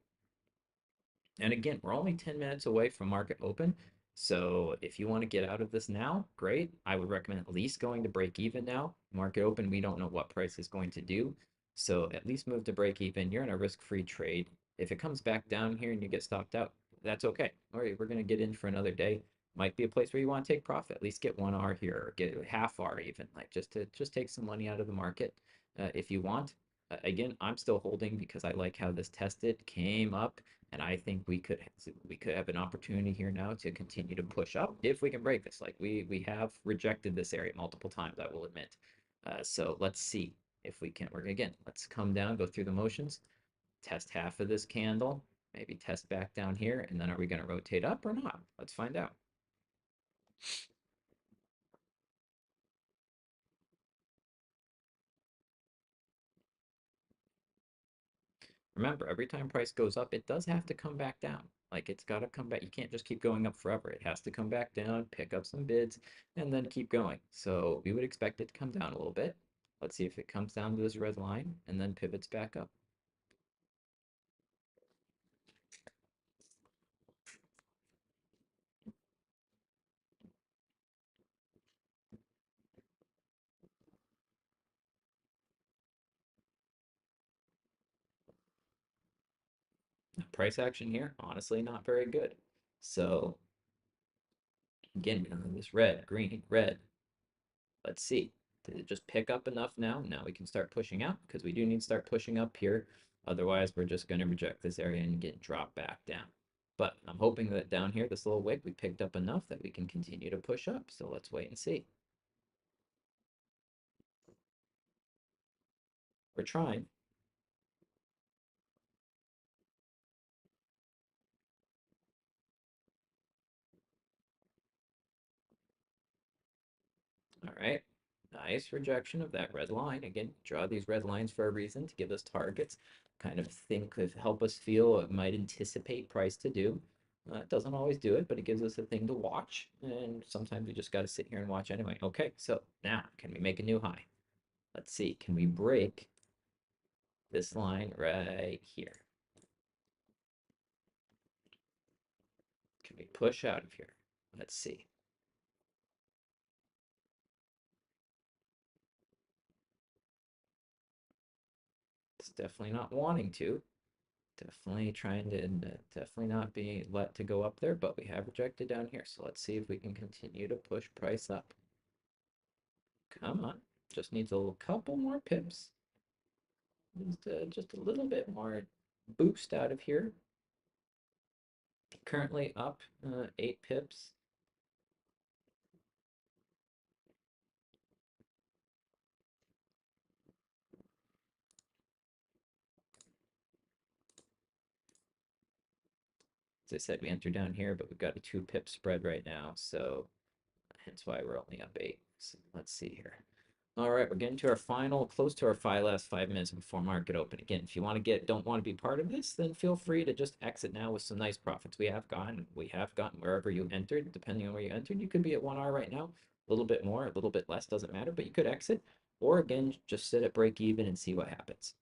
A: And again, we're only 10 minutes away from market open. So if you want to get out of this now, great. I would recommend at least going to break even now. Market open, we don't know what price is going to do. So at least move to break even. You're in a risk-free trade. If it comes back down here and you get stopped out, that's okay. All right, we're going to get in for another day. Might be a place where you want to take profit. At least get 1 hour here, or get half hour even, like just to take some money out of the market if you want. Again, I'm still holding because I like how this tested, came up, and I think we could have an opportunity here now to continue to push up if we can break this. Like we have rejected this area multiple times, I will admit. So let's see if we can. We're again, let's come down, go through the motions, test half of this candle, maybe test back down here, and then are we going to rotate up or not? Let's find out. Remember, every time price goes up, it does have to come back down. Like it's got to come back. You can't just keep going up forever. It has to come back down, pick up some bids, and then keep going. So we would expect it to come down a little bit. Let's see if it comes down to this red line and then pivots back up. Price action here, honestly, not very good. So again, this red, green, red. Let's see. Did it just pick up enough now? Now we can start pushing out because we do need to start pushing up here. Otherwise, we're just going to reject this area and get dropped back down. But I'm hoping that down here, this little wick, we picked up enough that we can continue to push up. So let's wait and see. We're trying. All right. Nice rejection of that red line. Again, draw these red lines for a reason to give us targets, kind of think of help us feel what might anticipate price to do. It doesn't always do it, but it gives us a thing to watch. And sometimes we just got to sit here and watch anyway. Okay, so now can we make a new high? Let's see. Can we break this line right here? Can we push out of here? Let's see. It's definitely not wanting to. Definitely trying to, definitely not being let to go up there, but we have rejected down here. So let's see if we can continue to push price up. Come on. Just needs a little couple more pips. Just a little bit more boost out of here. Currently up 8 pips. As I said, we entered down here, but we've got a 2 pip spread right now. So hence why we're only up 8. So let's see here. All right, we're getting to our final, close to our last 5 minutes before market open. Again, if you want to don't want to be part of this, then feel free to just exit now with some nice profits. We have gotten wherever you entered, depending on where you entered. You could be at 1R right now, a little bit more, a little bit less, doesn't matter, but you could exit, or again, just sit at break even and see what happens.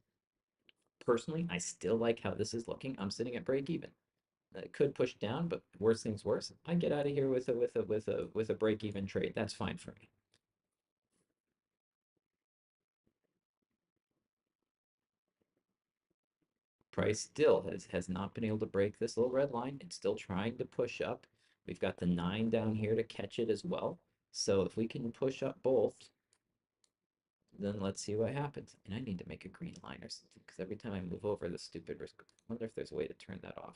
A: Personally, I still like how this is looking. I'm sitting at break even. It could push down, but worse things worse. I get out of here with a break even trade. That's fine for me. Price still has not been able to break this little red line. It's still trying to push up. We've got the 9 down here to catch it as well. So if we can push up both, then let's see what happens. And I need to make a green line or something because every time I move over the stupid risk, I wonder if there's a way to turn that off.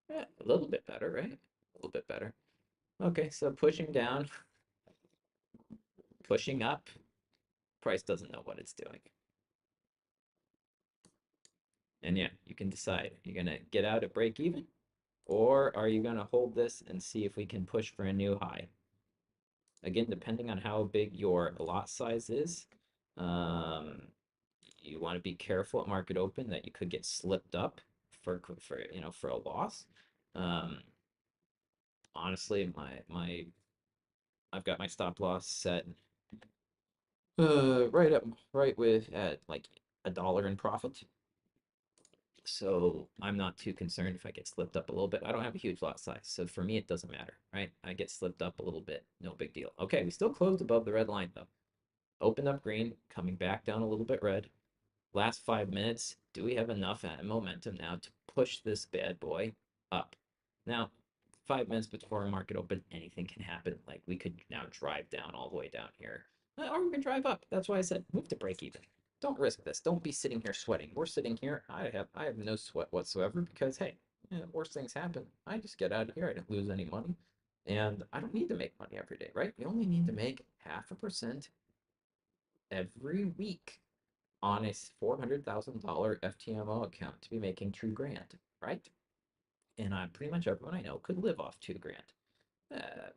A: Yeah, a little bit better, right? A little bit better. Okay, so pushing down, pushing up. Price doesn't know what it's doing. And yeah, you can decide. You're gonna get out at break even, or are you gonna hold this and see if we can push for a new high? Again, depending on how big your lot size is, um, you want to be careful at market open that you could get slipped up for a loss. Um, honestly, I've got my stop loss set right with at like $1 in profit. So I'm not too concerned if I get slipped up a little bit. I don't have a huge lot size, so for me it doesn't matter, right? I get slipped up a little bit, no big deal. Okay, we still closed above the red line though. Opened up green, coming back down a little bit red. Last 5 minutes, do we have enough momentum now to push this bad boy up? Now, 5 minutes before market open, anything can happen. Like we could now drive down all the way down here. or we can drive up. That's why I said move to break even. Don't risk this. Don't be sitting here sweating. We're sitting here. I have no sweat whatsoever because hey, worst things happen. I just get out of here. I didn't lose any money, and I don't need to make money every day, right? You only need to make 0.5% every week on a $400,000 FTMO account to be making 2 grand, right? And pretty much everyone I know could live off 2 grand,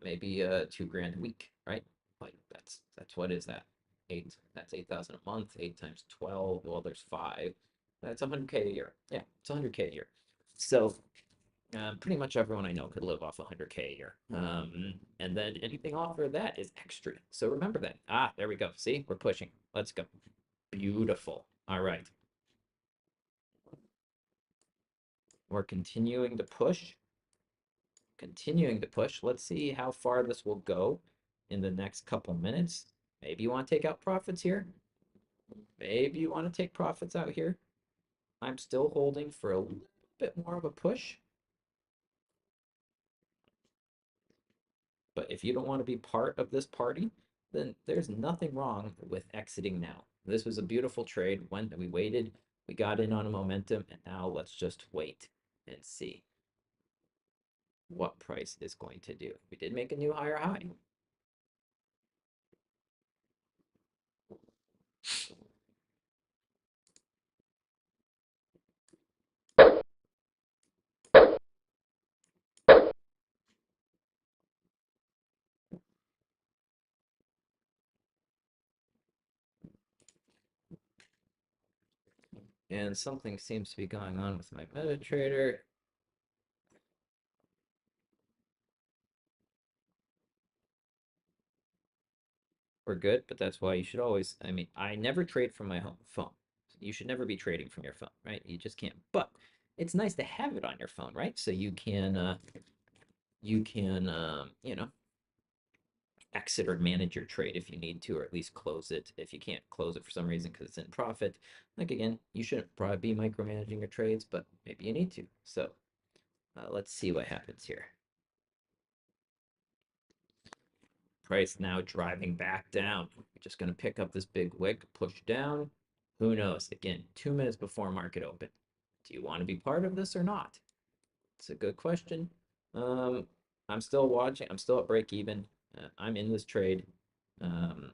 A: maybe 2 grand a week, right? Like that's what is that? That's 8,000 a month. 8 times 12. Well, there's five. That's 100K a year. Yeah, it's 100K a year. So pretty much everyone I know could live off 100K a year. And then anything off of that is extra. So remember that. There we go. See, we're pushing. Let's go. Beautiful. All right. We're continuing to push. Continuing to push. Let's see how far this will go in the next couple minutes. Maybe you want to take out profits here. Maybe you want to take profits out here. I'm still holding for a little bit more of a push. But if you don't want to be part of this party, then there's nothing wrong with exiting now. This was a beautiful trade. When we waited, we got in on a momentum, and now let's just wait and see what price is going to do. We did make a new higher high. And something seems to be going on with my MetaTrader. We're good, but that's why you should always, I mean, I never trade from my home phone. You should never be trading from your phone, right? You just can't. But it's nice to have it on your phone, right? So you can exit or manage your trade if you need to, or at least close it if you can't close it for some reason because it's in profit. Like again, you shouldn't probably be micromanaging your trades, but maybe you need to. So let's see what happens here. Price now driving back down. We're just going to pick up this big wick, push down. Who knows? Again, 2 minutes before market open. Do you want to be part of this or not? It's a good question. Um, I'm still watching. I'm still at break even. I'm in this trade. Um,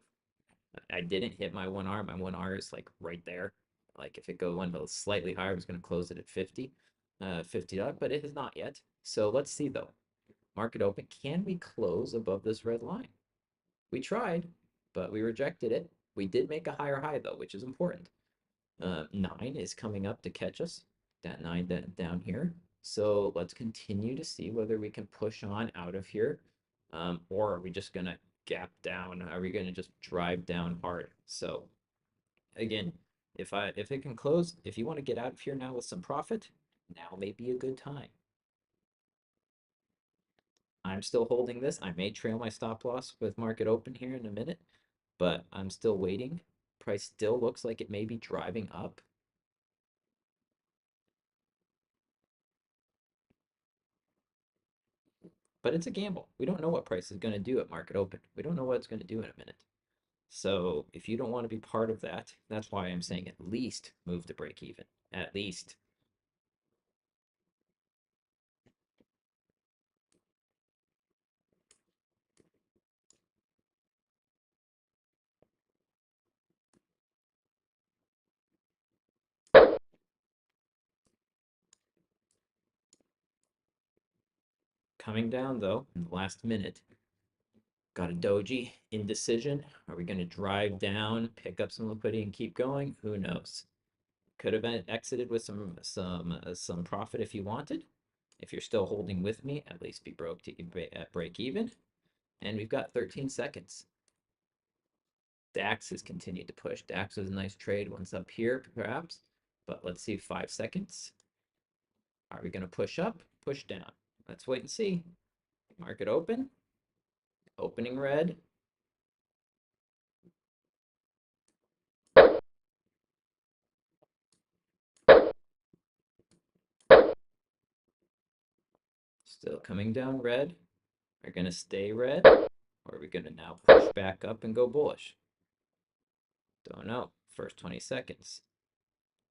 A: I didn't hit my 1R. My 1R is like right there. Like if it went slightly higher, I was going to close it at 50, $50, but it has not yet. So let's see though. Market open. Can we close above this red line? We tried, but we rejected it. We did make a higher high though, which is important. 9 is coming up to catch us. That 9 down here. So let's continue to see whether we can push on out of here. Or are we just gonna gap down? Are we gonna just drive down hard? So again, if it can close, if you want to get out of here now with some profit, now may be a good time. I'm still holding this. I may trail my stop loss with market open here in a minute, but I'm still waiting. Price still looks like it may be driving up. But it's a gamble. We don't know what price is going to do at market open. We don't know what it's going to do in a minute. So if you don't want to be part of that, that's why I'm saying at least move to break even. At least. Coming down though in the last minute. Got a doji indecision. Are we going to drive down, pick up some liquidity, and keep going? Who knows? Could have been exited with some profit if you wanted. If you're still holding with me, at least be broke to at break even. And we've got 13 seconds. DAX has continued to push. DAX was a nice trade once up here, perhaps. But let's see, 5 seconds. Are we going to push up, push down? Let's wait and see. Market open. Opening red. Still coming down red. Are we going to stay red? Or are we going to now push back up and go bullish? Don't know. First 20 seconds.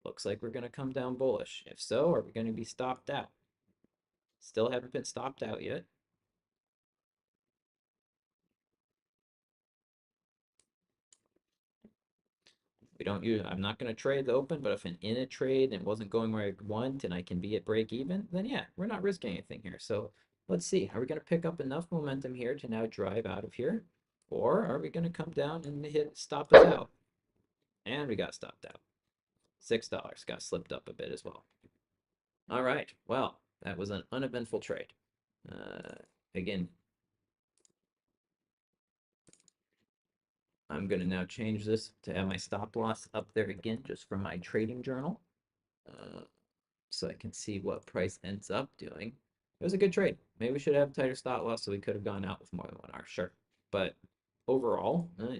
A: Looks like we're going to come down bullish. If so, are we going to be stopped out? Still haven't been stopped out yet. We don't use, I'm not going to trade the open, but if I'm in a trade and it wasn't going where I want and I can be at break even, then yeah, we're not risking anything here. So let's see. Are we going to pick up enough momentum here to now drive out of here? Or are we going to come down and hit stop us out? And we got stopped out. $6 got slipped up a bit as well. All right. Well, that was an uneventful trade. Again, I'm going to now change this to have my stop loss up there again, just from my trading journal. So I can see what price ends up doing. It was a good trade. Maybe we should have a tighter stop loss so we could have gone out with more than 1 hour, sure. But overall, a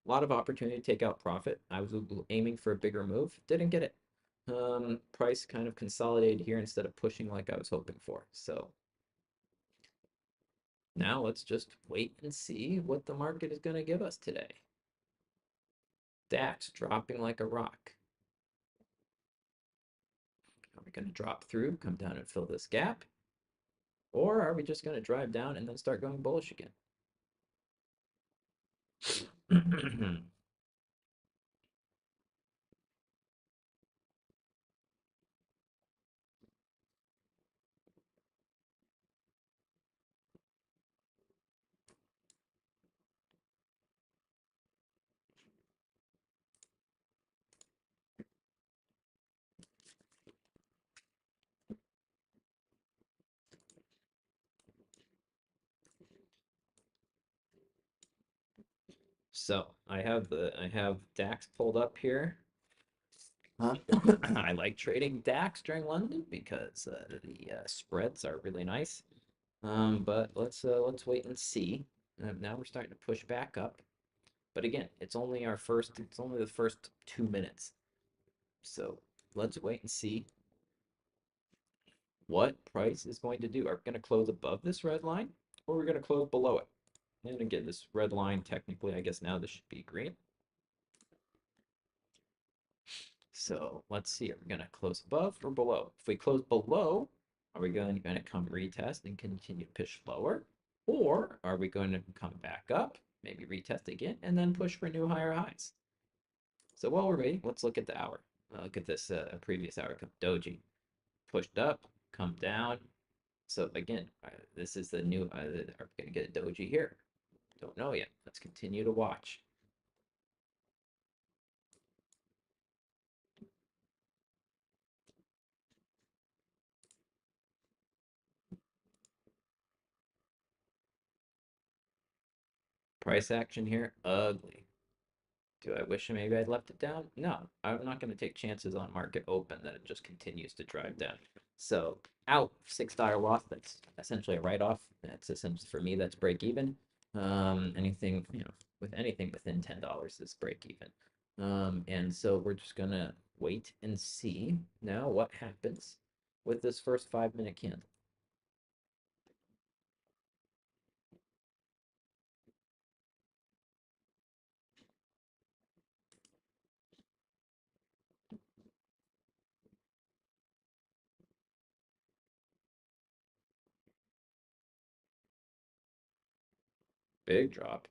A: lot of opportunity to take out profit. I was aiming for a bigger move, didn't get it. Price kind of consolidated here instead of pushing like I was hoping for. So now let's just wait and see what the market is going to give us today. DAX dropping like a rock. Are we going to drop through, come down and fill this gap? Or are we just going to drive down and then start going bullish again? So I have DAX pulled up here. I like trading DAX during London because the spreads are really nice. But let's wait and see. Now we're starting to push back up. But again, it's only the first 2 minutes. So let's wait and see what price is going to do. Are we going to close above this red line or are we going to close below it? And again, this red line, technically, I guess now this should be green. So let's see, are we going to close above or below? If we close below, are we going to come retest and continue to push lower? Or are we going to come back up, maybe retest again, and then push for new higher highs? So while we're waiting, let's look at the hour. Look at this previous hour, doji. Pushed up, come down. So again, this is the new, are we going to get a doji here? Don't know yet. Let's continue to watch. Price action here, ugly. Do I wish maybe I'd left it down? No, I'm not going to take chances on market open that it just continues to drive down. So out, $6 loss. That's essentially a write-off. That's essentially, for me, that's break even. Anything, with anything within $10 is break even. And so we're just gonna wait and see now what happens with this first 5-minute candle. Big drop.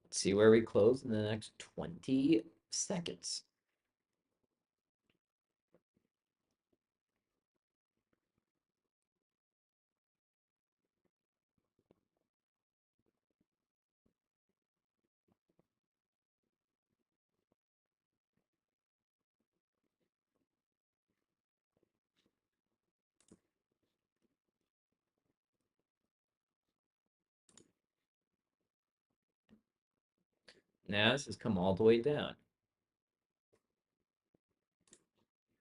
A: Let's see where we close in the next 20 seconds. Now this has come all the way down.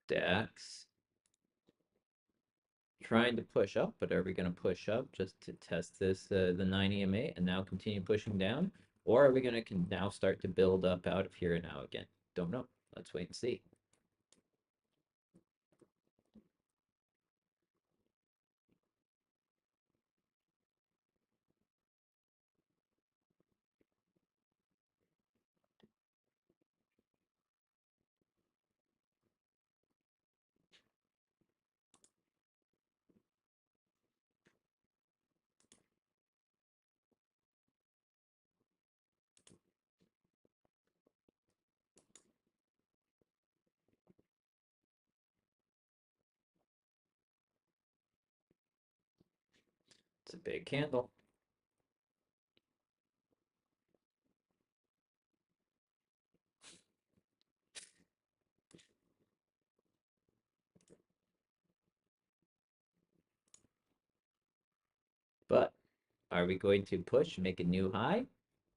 A: DAX trying to push up, but are we going to push up just to test this, the 9 EMA, and now continue pushing down? Or are we going to now start to build up out of here now again? Don't know. Let's wait and see. It's a big candle. But are we going to push, make a new high?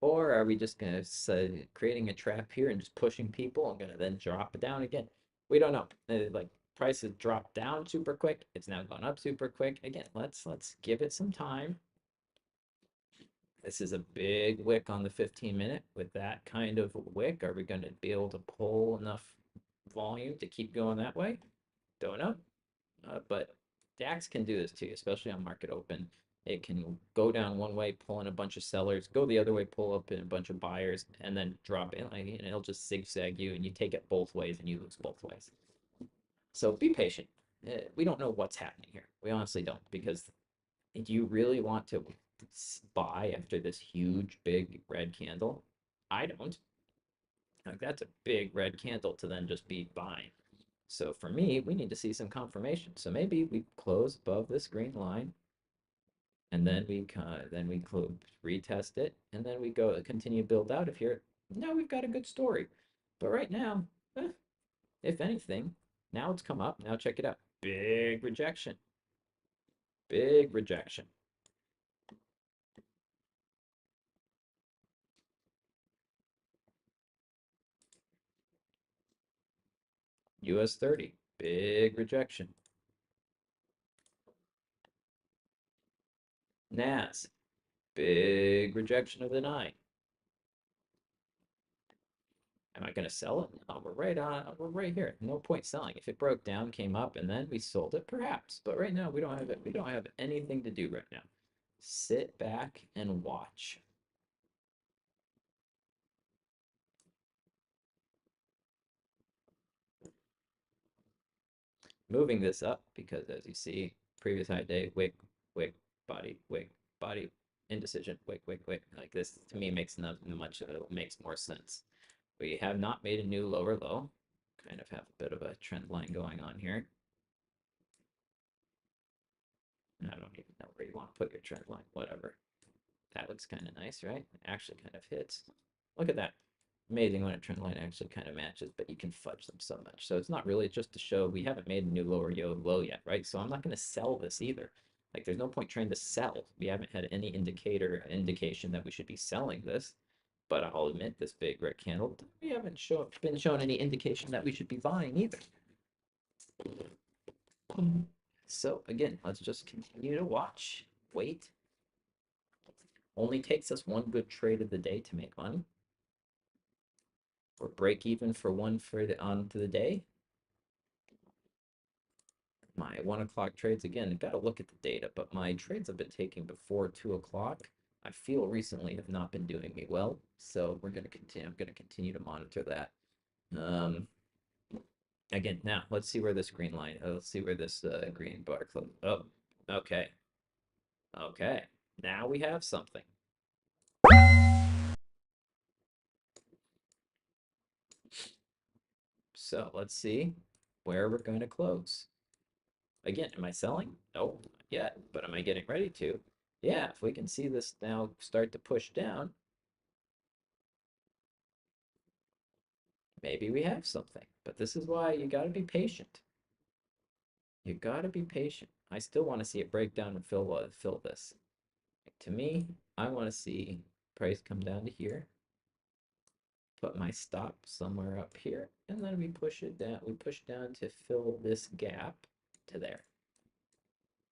A: Or are we just going to say creating a trap here and just pushing people and going to then drop it down again? We don't know. Like prices dropped down super quick. It's now gone up super quick. Again, let's give it some time. This is a big wick on the 15-minute. With that kind of wick, are we going to be able to pull enough volume to keep going that way? Don't know. But DAX can do this too, especially on market open. It can go down one way, pull in a bunch of sellers, go the other way, pull up in a bunch of buyers, and then drop in. And it'll just zigzag you, and you take it both ways, and you lose both ways. So be patient. We don't know what's happening here. We honestly don't, because do you really want to buy after this huge, big red candle? I don't. Like, that's a big red candle to then just be buying. So for me, we need to see some confirmation. So maybe we close above this green line, and then we retest it, and then we go continue build out of here. Now we've got a good story. But right now, if anything, now it's come up. Now check it out. Big rejection. Big rejection. US 30. Big rejection. NAS. Big rejection of the 9. Am I going to sell it? No, we're right here. No point selling. If it broke down, came up, and then we sold it, perhaps. But right now, we don't have it. We don't have anything to do right now. Sit back and watch. Moving this up because, as you see, previous high day, wick, wick, body, indecision, wick, wick, wick. Like this, to me, makes not much of it. Makes more sense. We have not made a new lower low. Kind of have a bit of a trend line going on here. I don't even know where you want to put your trend line. Whatever. That looks kind of nice, right? It actually kind of hits. Look at that. Amazing when a trend line actually kind of matches, but you can fudge them so much. So it's not really just to show we haven't made a new lower low yet, right? So I'm not going to sell this either. Like there's no point trying to sell. We haven't had any indication that we should be selling this. But I'll admit this big red candle, we haven't been shown any indication that we should be buying either. So again, let's just continue to watch, wait. Only takes us one good trade of the day to make money. Or break even for one for the onto the day. My 1 o'clock trades again, got to look at the data, but my trades have been taking before 2 o'clock. I feel recently have not been doing me well, so we're going to continue. I'm going to continue to monitor that. Again, now let's see where this green line. Let's see where this green bar close. Oh, okay, okay. Now we have something. So let's see where we're going to close. Again, am I selling? No, not yet. But am I getting ready to? Yeah, if we can see this now start to push down, maybe we have something. But this is why you got to be patient. You got to be patient. I still want to see it break down and fill this. Like, to me, I want to see price come down to here. Put my stop somewhere up here, and then we push it down. We push down to fill this gap to there.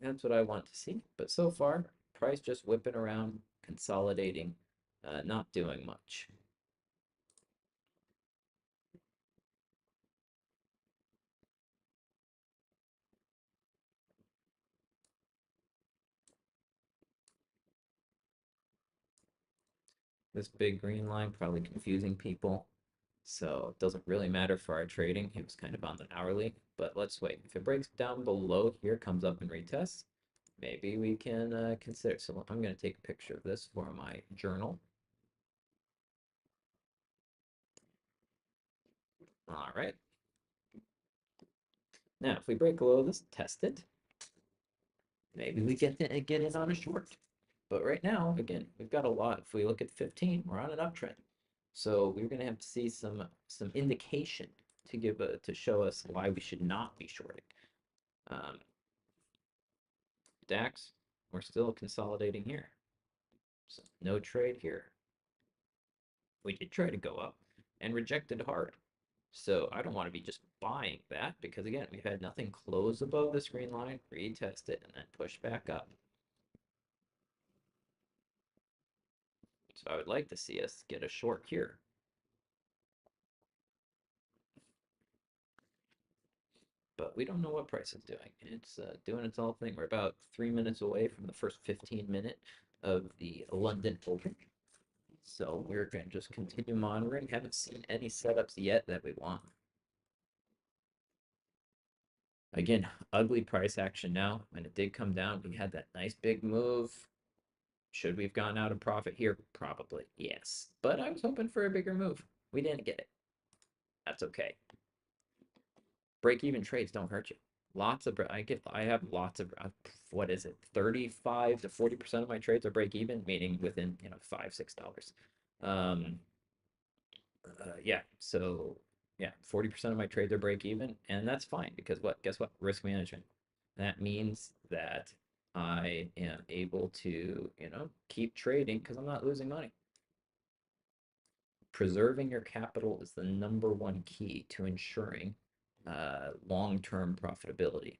A: That's what I want to see. But so far, price just whipping around, consolidating, not doing much. This big green line probably confusing people. So it doesn't really matter for our trading. It was kind of on the hourly, but let's wait. If it breaks down below here, comes up and retests, maybe we can consider. So I'm going to take a picture of this for my journal. All right. Now, if we break below this, test it. Maybe we get in on a short. But right now, again, we've got a lot. If we look at 15, we're on an uptrend. So we're going to have to see some indication to to show us why we should not be shorting. Um, DAX, we're still consolidating here. So no trade here. We did try to go up and rejected hard. So I don't want to be just buying that because again, we've had nothing close above this green line, retest it, and then push back up. So I would like to see us get a short here. But we don't know what price is doing. It's doing its own thing. We're about 3 minutes away from the first 15 minute of the London Open. So we're going to just continue monitoring. Haven't seen any setups yet that we want. Again, ugly price action now. When it did come down, we had that nice big move. Should we have gone out of profit here? Probably, yes. But I was hoping for a bigger move. We didn't get it. That's okay. Break-even trades don't hurt you. I have lots of what is it? 35 to 40% of my trades are break even, meaning within, $5, $6. Um, yeah, so yeah, 40% of my trades are break even, and that's fine because what? Guess what? Risk management. That means that I am able to, keep trading because I'm not losing money. Preserving your capital is the number one key to ensuring long-term profitability.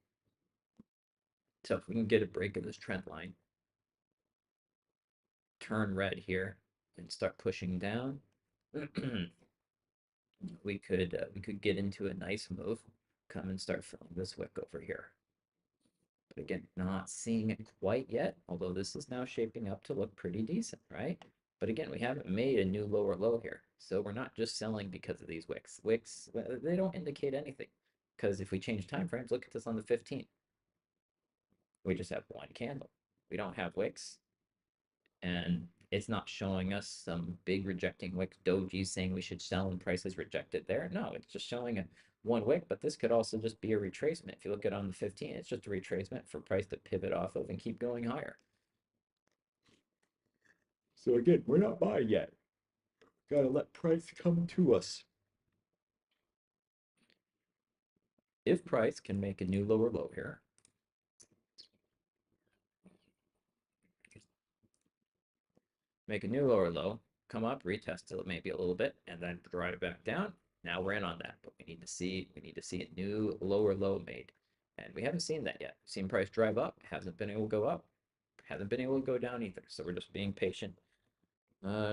A: So if we can get a break of this trend line, turn red here, and start pushing down, we could get into a nice move, come and start filling this wick over here. But again, not seeing it quite yet, although this is now shaping up to look pretty decent, right? But again, we haven't made a new lower low here. So we're not just selling because of these wicks. Wicks, they don't indicate anything. Because if we change time frames, look at this on the 15th. We just have one candle. We don't have wicks. And it's not showing us some big rejecting wick doji saying we should sell and prices rejected there. No, it's just showing a one wick, but this could also just be a retracement. If you look at it on the 15, it's just a retracement for price to pivot off of and keep going higher. So again, we're not buying yet. Gotta let price come to us. If price can make a new lower low here, make a new lower low, come up, retest it maybe a little bit, and then drive it back down. Now we're in on that, but we need to see a new lower low made. And we haven't seen that yet. Seen price drive up, hasn't been able to go up, hasn't been able to go down either. So we're just being patient,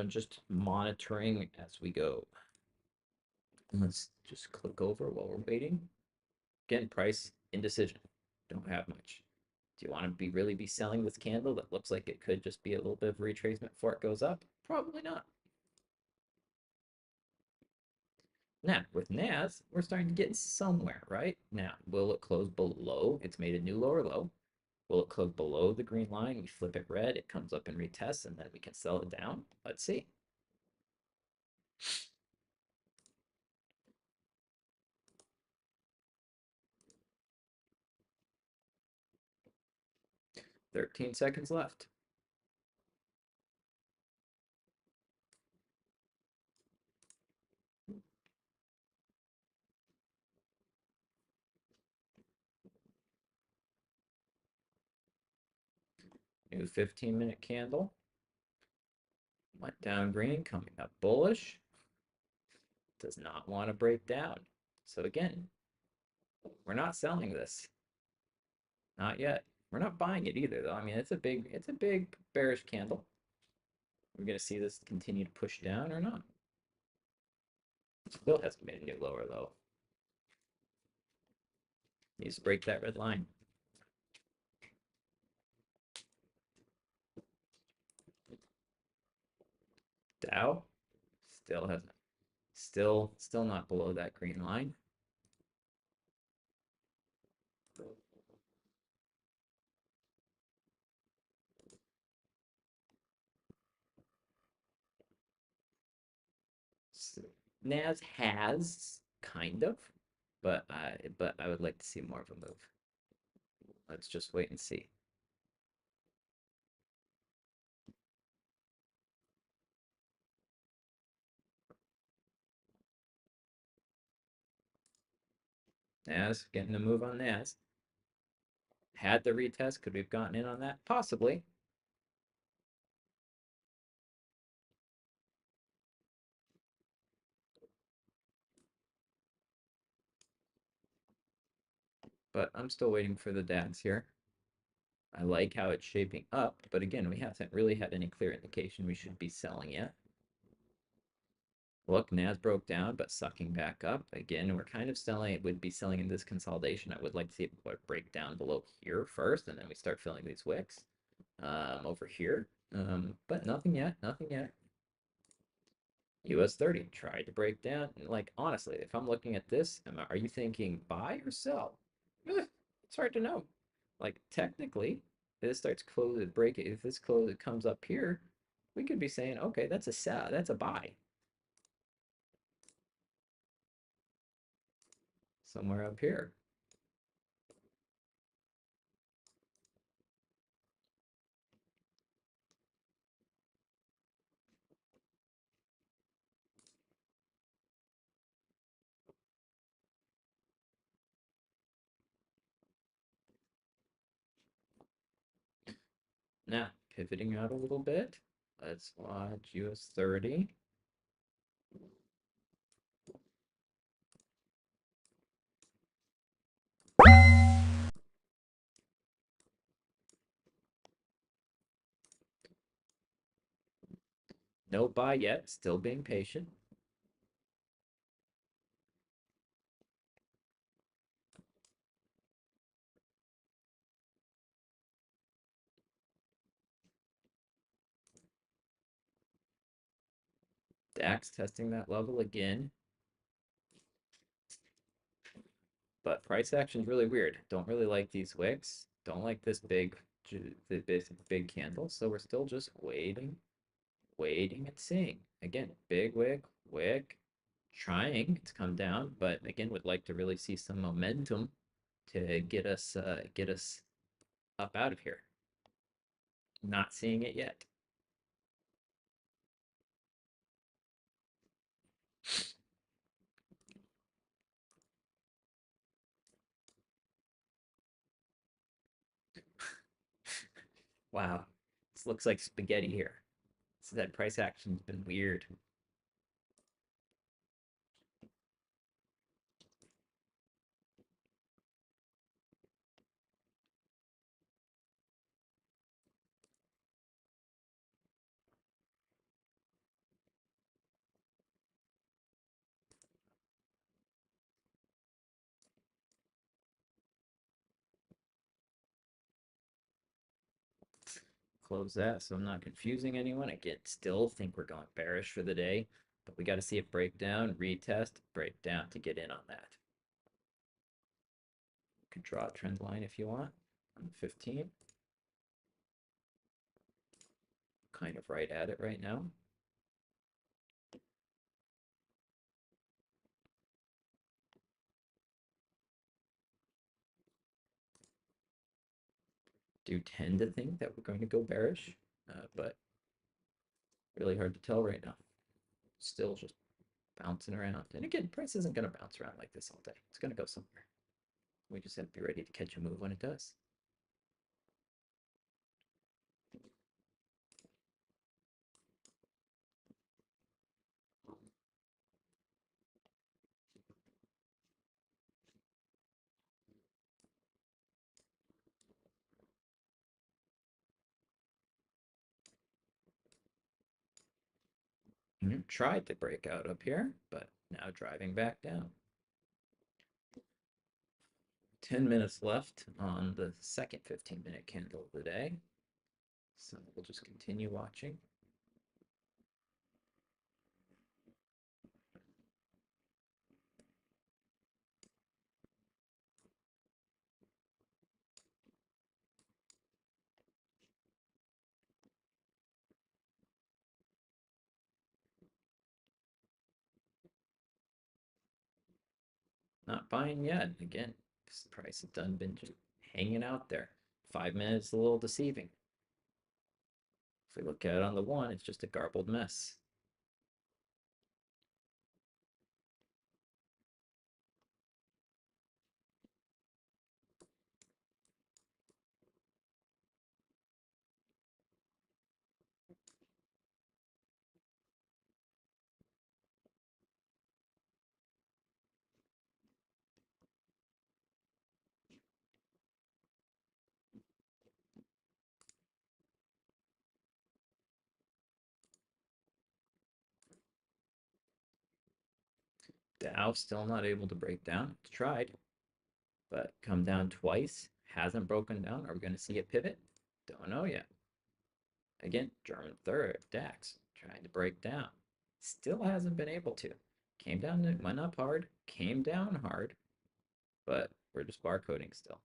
A: just monitoring as we go. And let's just click over while we're waiting. Again, price indecision. Don't have much. Do you want to really be selling this candle that looks like it could just be a little bit of retracement before it goes up? Probably not. Now, with NAS, we're starting to get somewhere, right? Now, will it close below? It's made a new lower low. Will it close below the green line? We flip it red, it comes up and retests, and then we can sell it down. Let's see. 13 seconds left. New 15-minute candle. Went down green, coming up bullish. Does not want to break down. So again, we're not selling this. Not yet. We're not buying it either, though. I mean, it's a big bearish candle. We're gonna see this continue to push down or not. Still hasn't made a new lower low. Needs to break that red line. Dow still hasn't. Still not below that green line. Nas has kind of, but I would like to see more of a move. Let's just wait and see. Nas getting a move on Nas. Had the retest, could we have gotten in on that? Possibly. But I'm still waiting for the dads here. I like how it's shaping up, but again, we haven't really had any clear indication we should be selling yet. Look, Nas broke down, but sucking back up. Again, we're kind of selling, it would be selling in this consolidation. I would like to see it break down below here first, and then we start filling these wicks over here. But nothing yet, nothing yet. US 30 tried to break down. Like, honestly, if I'm looking at this, are you thinking buy or sell? It's hard to know. Like, technically, if this starts closing, break it. If this close, it comes up here, we could be saying, okay, that's a sell, that's a buy. Somewhere up here. Now, pivoting out a little bit, let's watch US 30. No buy yet, still being patient. DAX testing that level again. But price action is really weird. Don't really like these wicks. Don't like this big candle. So we're still just waiting and seeing. Again, big wick, trying to come down, but again, would like to really see some momentum to get us up out of here. Not seeing it yet. Wow, this looks like spaghetti here. So that price action's been weird. Close that so I'm not confusing anyone. Again, still think we're going bearish for the day, but we got to see it break down, retest, break down to get in on that. You could draw a trend line if you want on 15. Kind of right at it right now. Do tend to think that we're going to go bearish, but really hard to tell right now. Still just bouncing around. And again, price isn't going to bounce around like this all day. It's going to go somewhere. We just have to be ready to catch a move when it does. Tried to break out up here, but now driving back down. 10 minutes left on the second 15-minute candle of the day. So we'll just continue watching. Not buying yet. Again, this price has been just hanging out there. 5 minutes, a little deceiving. If we look at it on the one, it's just a garbled mess. Dow still not able to break down. It's tried, but come down twice. Hasn't broken down. Are we going to see it pivot? Don't know yet. Again, German third, DAX, trying to break down. Still hasn't been able to. Came down, went up hard, came down hard, but we're just barcoding still.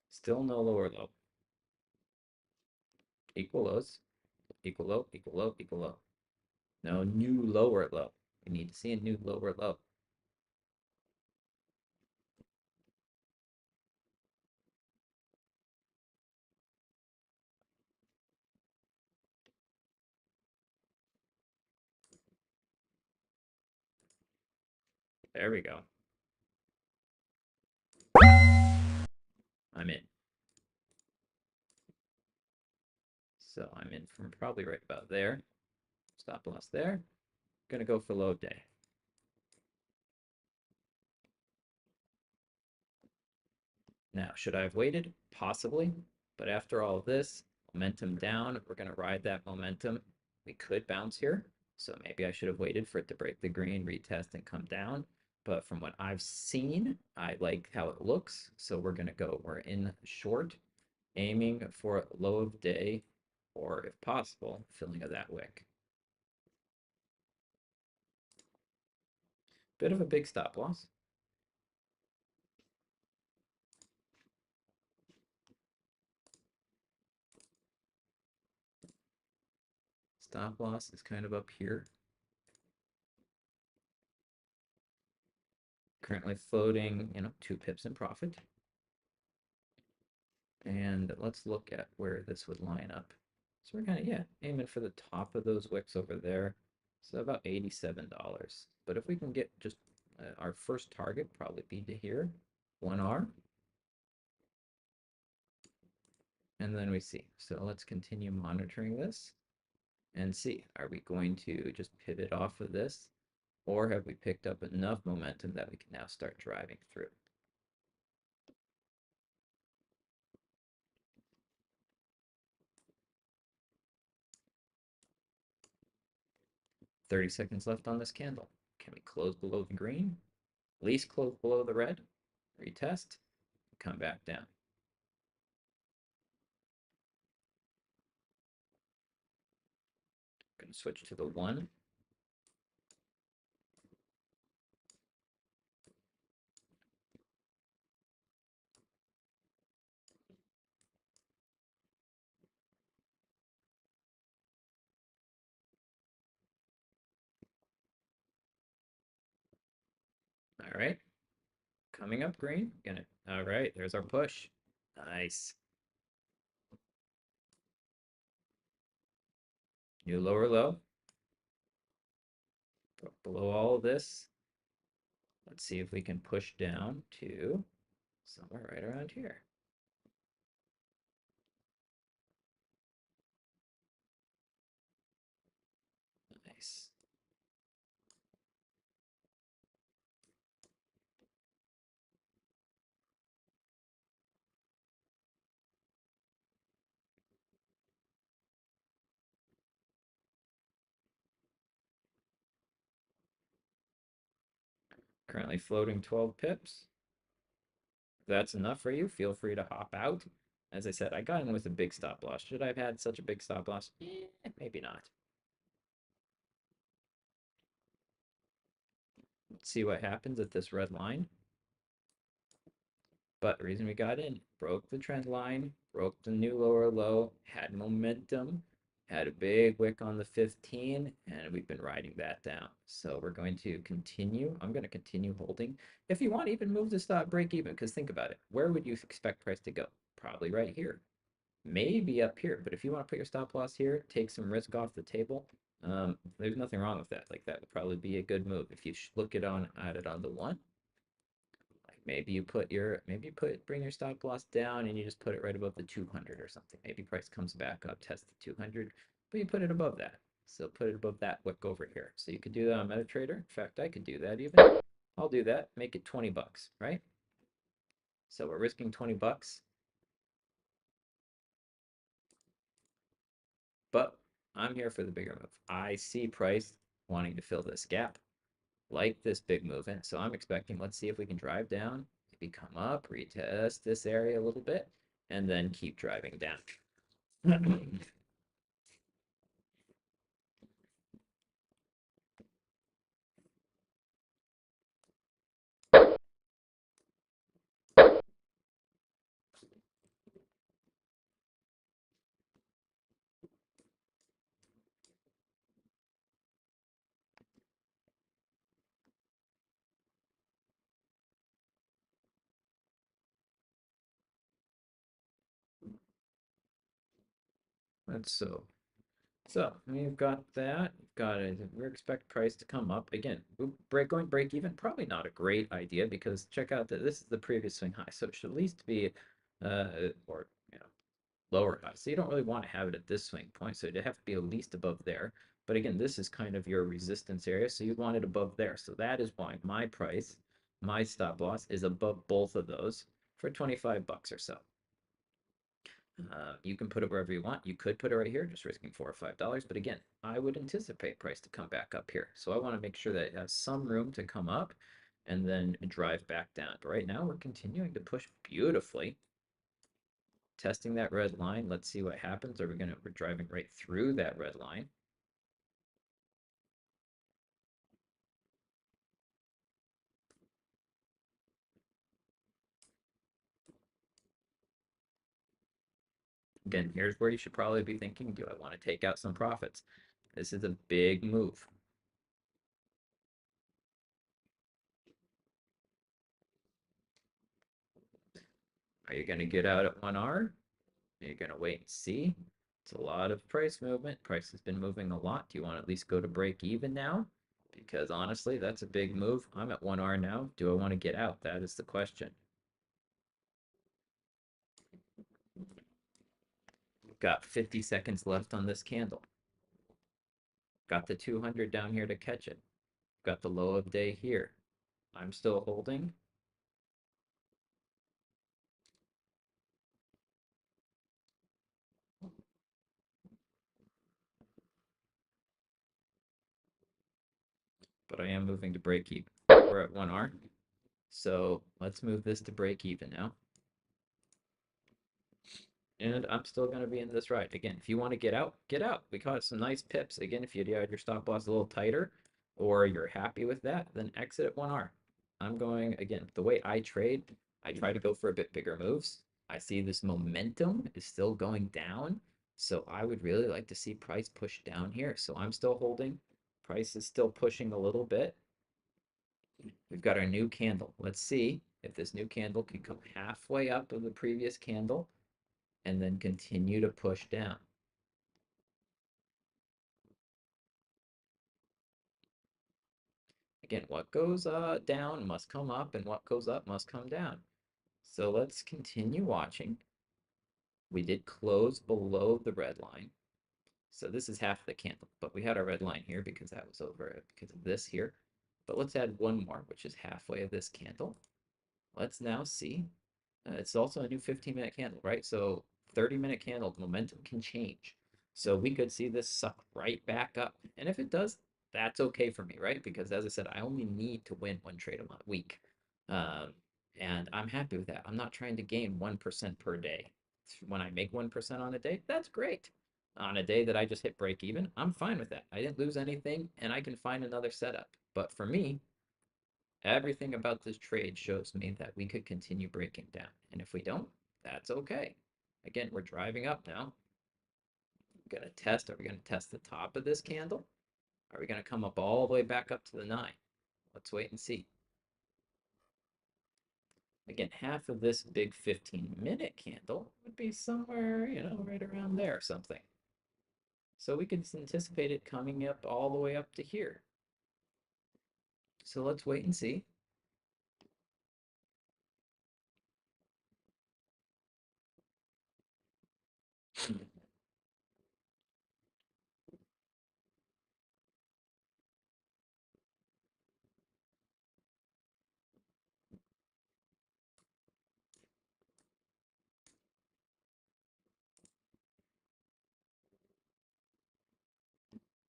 A: Still no lower low. Equal lows, equal low, equal low, equal low. No new lower low. We need to see a new lower low. There we go. I'm in. So I'm in from probably right about there. Stop loss there. Gonna go for low day. Now, should I have waited? Possibly. But after all of this, momentum down, we're going to ride that momentum. We could bounce here. So maybe I should have waited for it to break the green, retest, and come down. But from what I've seen, I like how it looks. So we're going to go, we're in short, aiming for low of day, or if possible, filling of that wick. Bit of a big stop loss. Stop loss is kind of up here. Currently floating, 2 pips in profit. And let's look at where this would line up. So we're kind of, yeah, aiming for the top of those wicks over there. So about $87. But if we can get just our first target, probably be to here, 1R. And then we see. So let's continue monitoring this and see, are we going to just pivot off of this? Or have we picked up enough momentum that we can now start driving through? 30 seconds left on this candle. Can we close below the green? At least close below the red? Retest, come back down. Going to switch to the 1. All right. Coming up green. All right, there's our push. Nice. New lower low. Below all of this. Let's see if we can push down to somewhere right around here. Currently floating 12 pips. If that's enough for you, feel free to hop out. As I said, I got in with a big stop loss. Should I have had such a big stop loss? Maybe not. Let's see what happens at this red line. But the reason we got in, broke the trend line, broke the new lower low, had momentum, had a big wick on the 15, and we've been riding that down. So we're going to continue. I'm going to continue holding. If you want, even move the stop break even, because think about it. Where would you expect price to go? Probably right here. Maybe up here. But if you want to put your stop loss here, take some risk off the table, there's nothing wrong with that. Like that would probably be a good move. If you look it on at it on the one, like maybe you bring your stop loss down and you just put it right above the 200 or something. Maybe price comes back up, test the 200, but you put it above that. So put it above that wick over here. So you could do that on MetaTrader. In fact, I could do that even. I'll do that. Make it 20 bucks, right? So we're risking 20 bucks, but I'm here for the bigger move. I see price wanting to fill this gap, like this big movement. So I'm expecting, let's see if we can drive down, maybe come up, retest this area a little bit, and then keep driving down. That's so we've got that. Got it. We expect price to come up again. Break even. Probably not a great idea because check out that this is the previous swing high, so it should at least be, or lower high. So you don't really want to have it at this swing point. So it'd have to be at least above there. But again, this is kind of your resistance area, so you'd want it above there. So that is why my price, my stop loss is above both of those for 25 bucks or so. You can put it wherever you want. You could put it right here, just risking $4 or $5. But again, I would anticipate price to come back up here. So I want to make sure that it has some room to come up and then drive back down. But right now, we're continuing to push beautifully, testing that red line. Let's see what happens. We're driving right through that red line. Again, here's where you should probably be thinking, do I want to take out some profits? This is a big move. Are you going to get out at 1R? Are you going to wait and see? It's a lot of price movement. Price has been moving a lot. Do you want to at least go to break even now? Because honestly, that's a big move. I'm at 1R now. Do I want to get out? That is the question. We've got 50 seconds left on this candle. Got the 200 down here to catch it. Got the low of day here. I'm still holding. But I am moving to break even. We're at 1R. So let's move this to break even now. And I'm still going to be in this ride. Again, if you want to get out, get out. We caught some nice pips. Again, if you had your stop loss a little tighter or you're happy with that, then exit at 1R. I'm going, again, the way I trade, I try to go for a bit bigger moves. I see this momentum is still going down. So I would really like to see price push down here. So I'm still holding. Price is still pushing a little bit. We've got our new candle. Let's see if this new candle can come halfway up of the previous candle and then continue to push down. Again, what goes down must come up, and what goes up must come down. So let's continue watching. We did close below the red line. So this is half the candle, but we had our red line here because that was over because of this here. But let's add one more, which is halfway of this candle. Let's now see. It's also a new 15-minute candle, right? So 30-minute candle momentum can change. So we could see this suck right back up. And if it does, That's okay for me, right? Because as I said, I only need to win one trade a week. Um, and I'm happy with that. I'm not trying to gain 1% per day. When I make 1% on a day, that's great. On a day that I just hit break even, I'm fine with that. I didn't lose anything and I can find another setup. But for me, everything about this trade shows me that we could continue breaking down. And if we don't, that's okay. Again, we're driving up now. Gonna test. Are we gonna test the top of this candle? Are we gonna come up all the way back up to the 9? Let's wait and see. Again, half of this big 15-minute candle would be somewhere, right around there or something. So we could anticipate it coming up all the way up to here. So let's wait and see.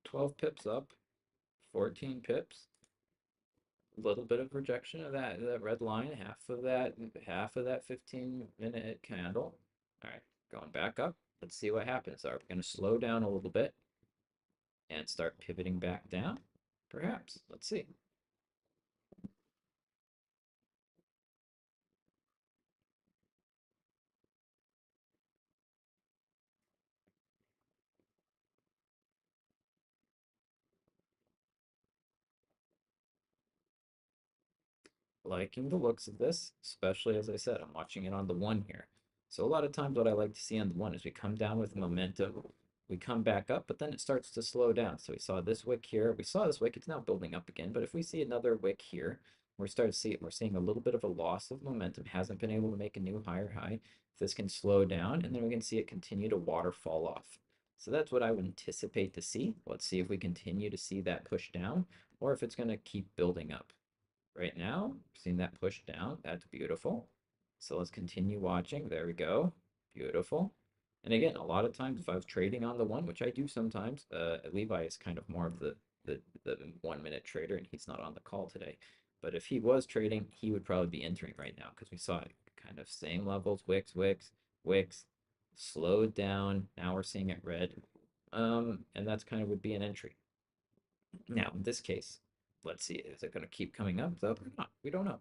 A: 12 pips up, 14 pips. A little bit of rejection of that red line, half of that 15-minute candle. All right, going back up. Let's see what happens. Are we going to slow down a little bit and start pivoting back down? Perhaps. Let's see. Liking the looks of this, especially as I said, I'm watching it on the one here. So a lot of times what I like to see on the one is we come down with momentum, we come back up, but then it starts to slow down. So we saw this wick here, we saw this wick, it's now building up again, but if we see another wick here, we're seeing a little bit of a loss of momentum, hasn't been able to make a new higher high. This can slow down, and then we can see it continue to waterfall off. So that's what I would anticipate to see. Let's see if we continue to see that push down, or if it's going to keep building up. Right now, seeing that push down, that's beautiful. So let's continue watching. There we go. Beautiful. And again, a lot of times if I was trading on the one, which I do sometimes, Levi is kind of more of the 1 minute trader and he's not on the call today. But if he was trading, he would probably be entering right now because we saw it kind of same levels, wicks, wicks, wicks, slowed down. Now we're seeing it red. And that's kind of would be an entry. Now, in this case, let's see, is it going to keep coming up though or not? We don't know.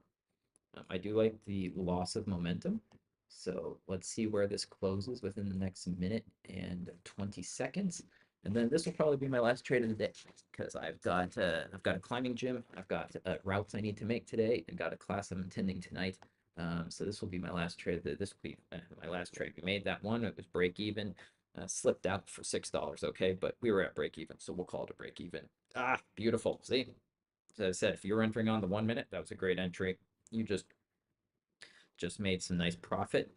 A: I do like the loss of momentum. So let's see where this closes within the next minute and 20 seconds. And then this will probably be my last trade of the day because I've got a climbing gym, I've got routes I need to make today, and got a class I'm attending tonight. So this will be my last trade. This will be my last trade. We made that one. It was break even. Slipped out for $6. Okay, but we were at break even, so we'll call it a break even. Ah, beautiful. See, as I said, if you're entering on the 1 minute, that was a great entry. You just made some nice profit.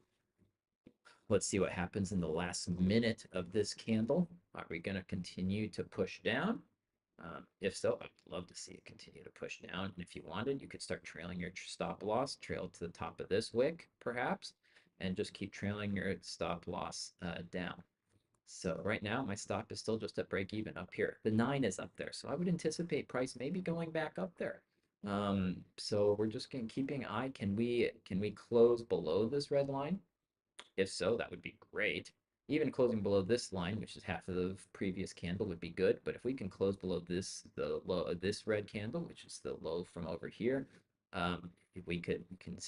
A: Let's see what happens in the last minute of this candle. Are we going to continue to push down? If so, I'd love to see it continue to push down. And if you wanted, you could start trailing your stop loss, trail to the top of this wick, perhaps, and just keep trailing your stop loss down. So right now, my stop is still just at break even up here. The 9 is up there, so I would anticipate price maybe going back up there. So we're just gonna keeping eye. Can we close below this red line? If so, that would be great. Even closing below this line, which is half of the previous candle, would be good. But if we can close below the low of this red candle, which is the low from over here, if we could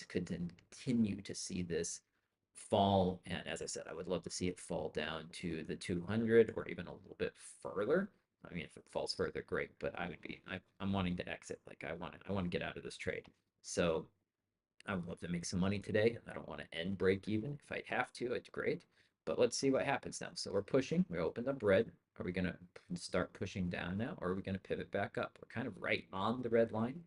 A: continue to see this fall. And as I said, I would love to see it fall down to the 200 or even a little bit further. I mean, if it falls further, great. But I'm wanting to exit. Like I want to get out of this trade. So I would love to make some money today. I don't want to end break even. If I have to, it's great. But let's see what happens now. So we're pushing. We opened up red. Are we going to start pushing down now, or are we going to pivot back up? We're kind of right on the red line.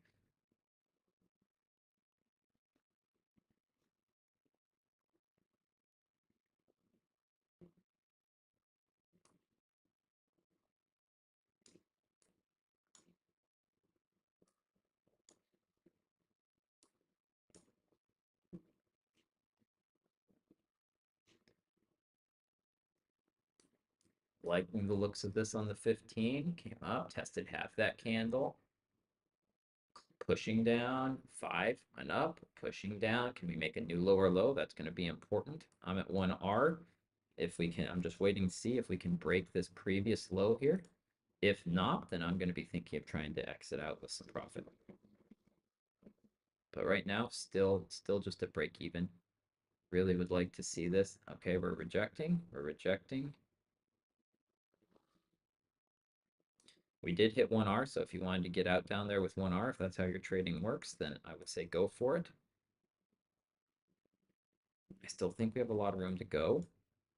A: Liking the looks of this on the 15. Came up, tested half that candle. Pushing down, 5 and up, pushing down. Can we make a new lower low? That's going to be important. I'm at 1R. If we can, I'm just waiting to see if we can break this previous low here. If not, then I'm going to be thinking of trying to exit out with some profit. But right now, still just a break even. Really would like to see this. Okay, we're rejecting. We're rejecting. We did hit 1R, so if you wanted to get out down there with 1R, if that's how your trading works, then I would say go for it. I still think we have a lot of room to go,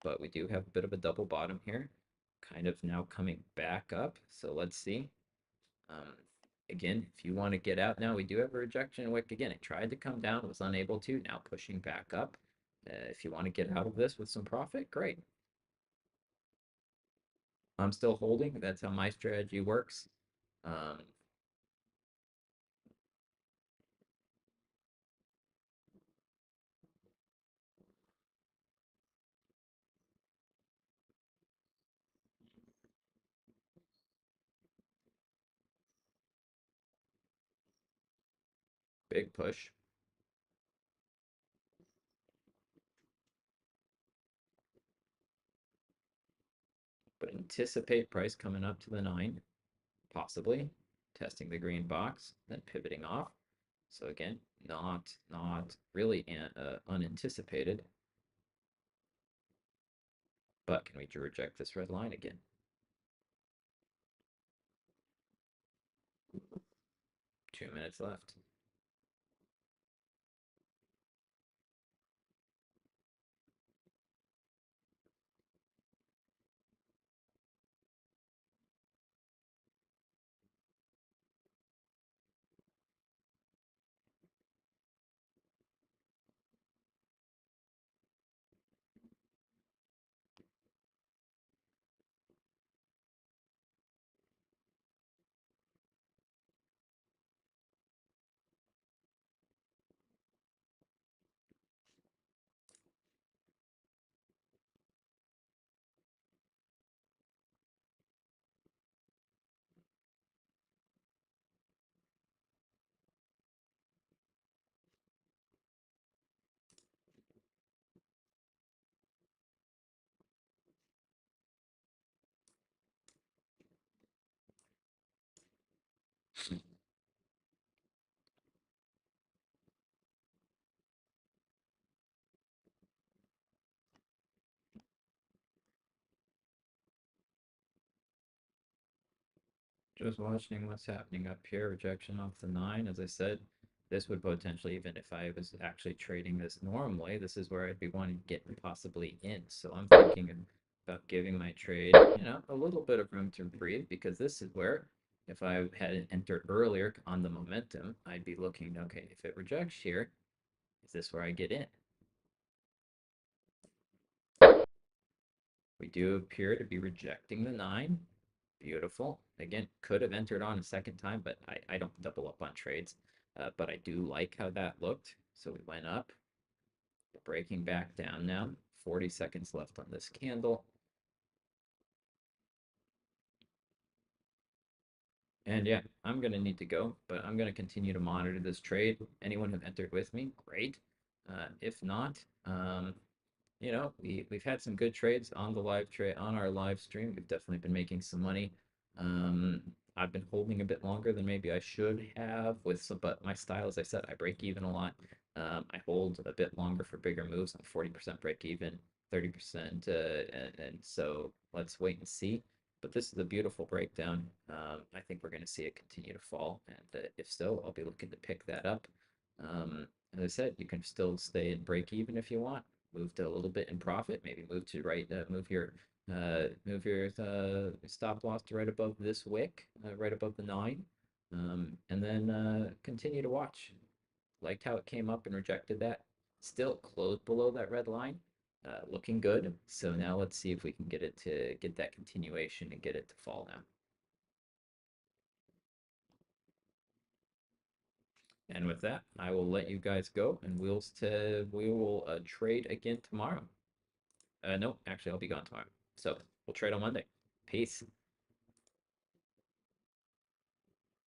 A: but we do have a bit of a double bottom here, kind of now coming back up. So let's see. Um, again, if you want to get out now, we do have a rejection wick again. It tried to come down, was unable to, now pushing back up. If you want to get out of this with some profit, great. I'm still holding. That's how my strategy works. Um, big push. But anticipate price coming up to the 9, possibly testing the green box, then pivoting off. So again, not really unanticipated. But can we reject this red line again? 2 minutes left. Just watching what's happening up here. Rejection off the 9. As I said, this would potentially, even if I was actually trading this normally, this is where I'd be wanting to get possibly in. So I'm thinking about giving my trade, a little bit of room to breathe, because this is where, if I had entered earlier on the momentum, I'd be looking, okay, if it rejects here, is this where I get in? We do appear to be rejecting the 9. Beautiful. Again, could have entered on a second time, but I don't double up on trades. But I do like how that looked. So we went up, breaking back down now. 40 seconds left on this candle. And yeah, I'm going to need to go, but I'm going to continue to monitor this trade. Anyone who entered with me, great. If not, we've had some good trades on the live trade on our live stream. We've definitely been making some money. Um, I've been holding a bit longer than maybe I should have with some, but my style, as I said, I break even a lot. I hold a bit longer for bigger moves. I'm 40% break even, 30%, and so let's wait and see. But this is a beautiful breakdown. I think we're going to see it continue to fall, and if so, I'll be looking to pick that up. As I said, you can still stay in break even if you want. Move to a little bit in profit, maybe move your stop loss to right above this wick, right above the 9, and then continue to watch. Liked how it came up and rejected that. Still closed below that red line, looking good. So now let's see if we can get it to get that continuation and get it to fall now. And with that, I will let you guys go, and we will trade again tomorrow. No, actually, I'll be gone tomorrow. So we'll trade on Monday. Peace.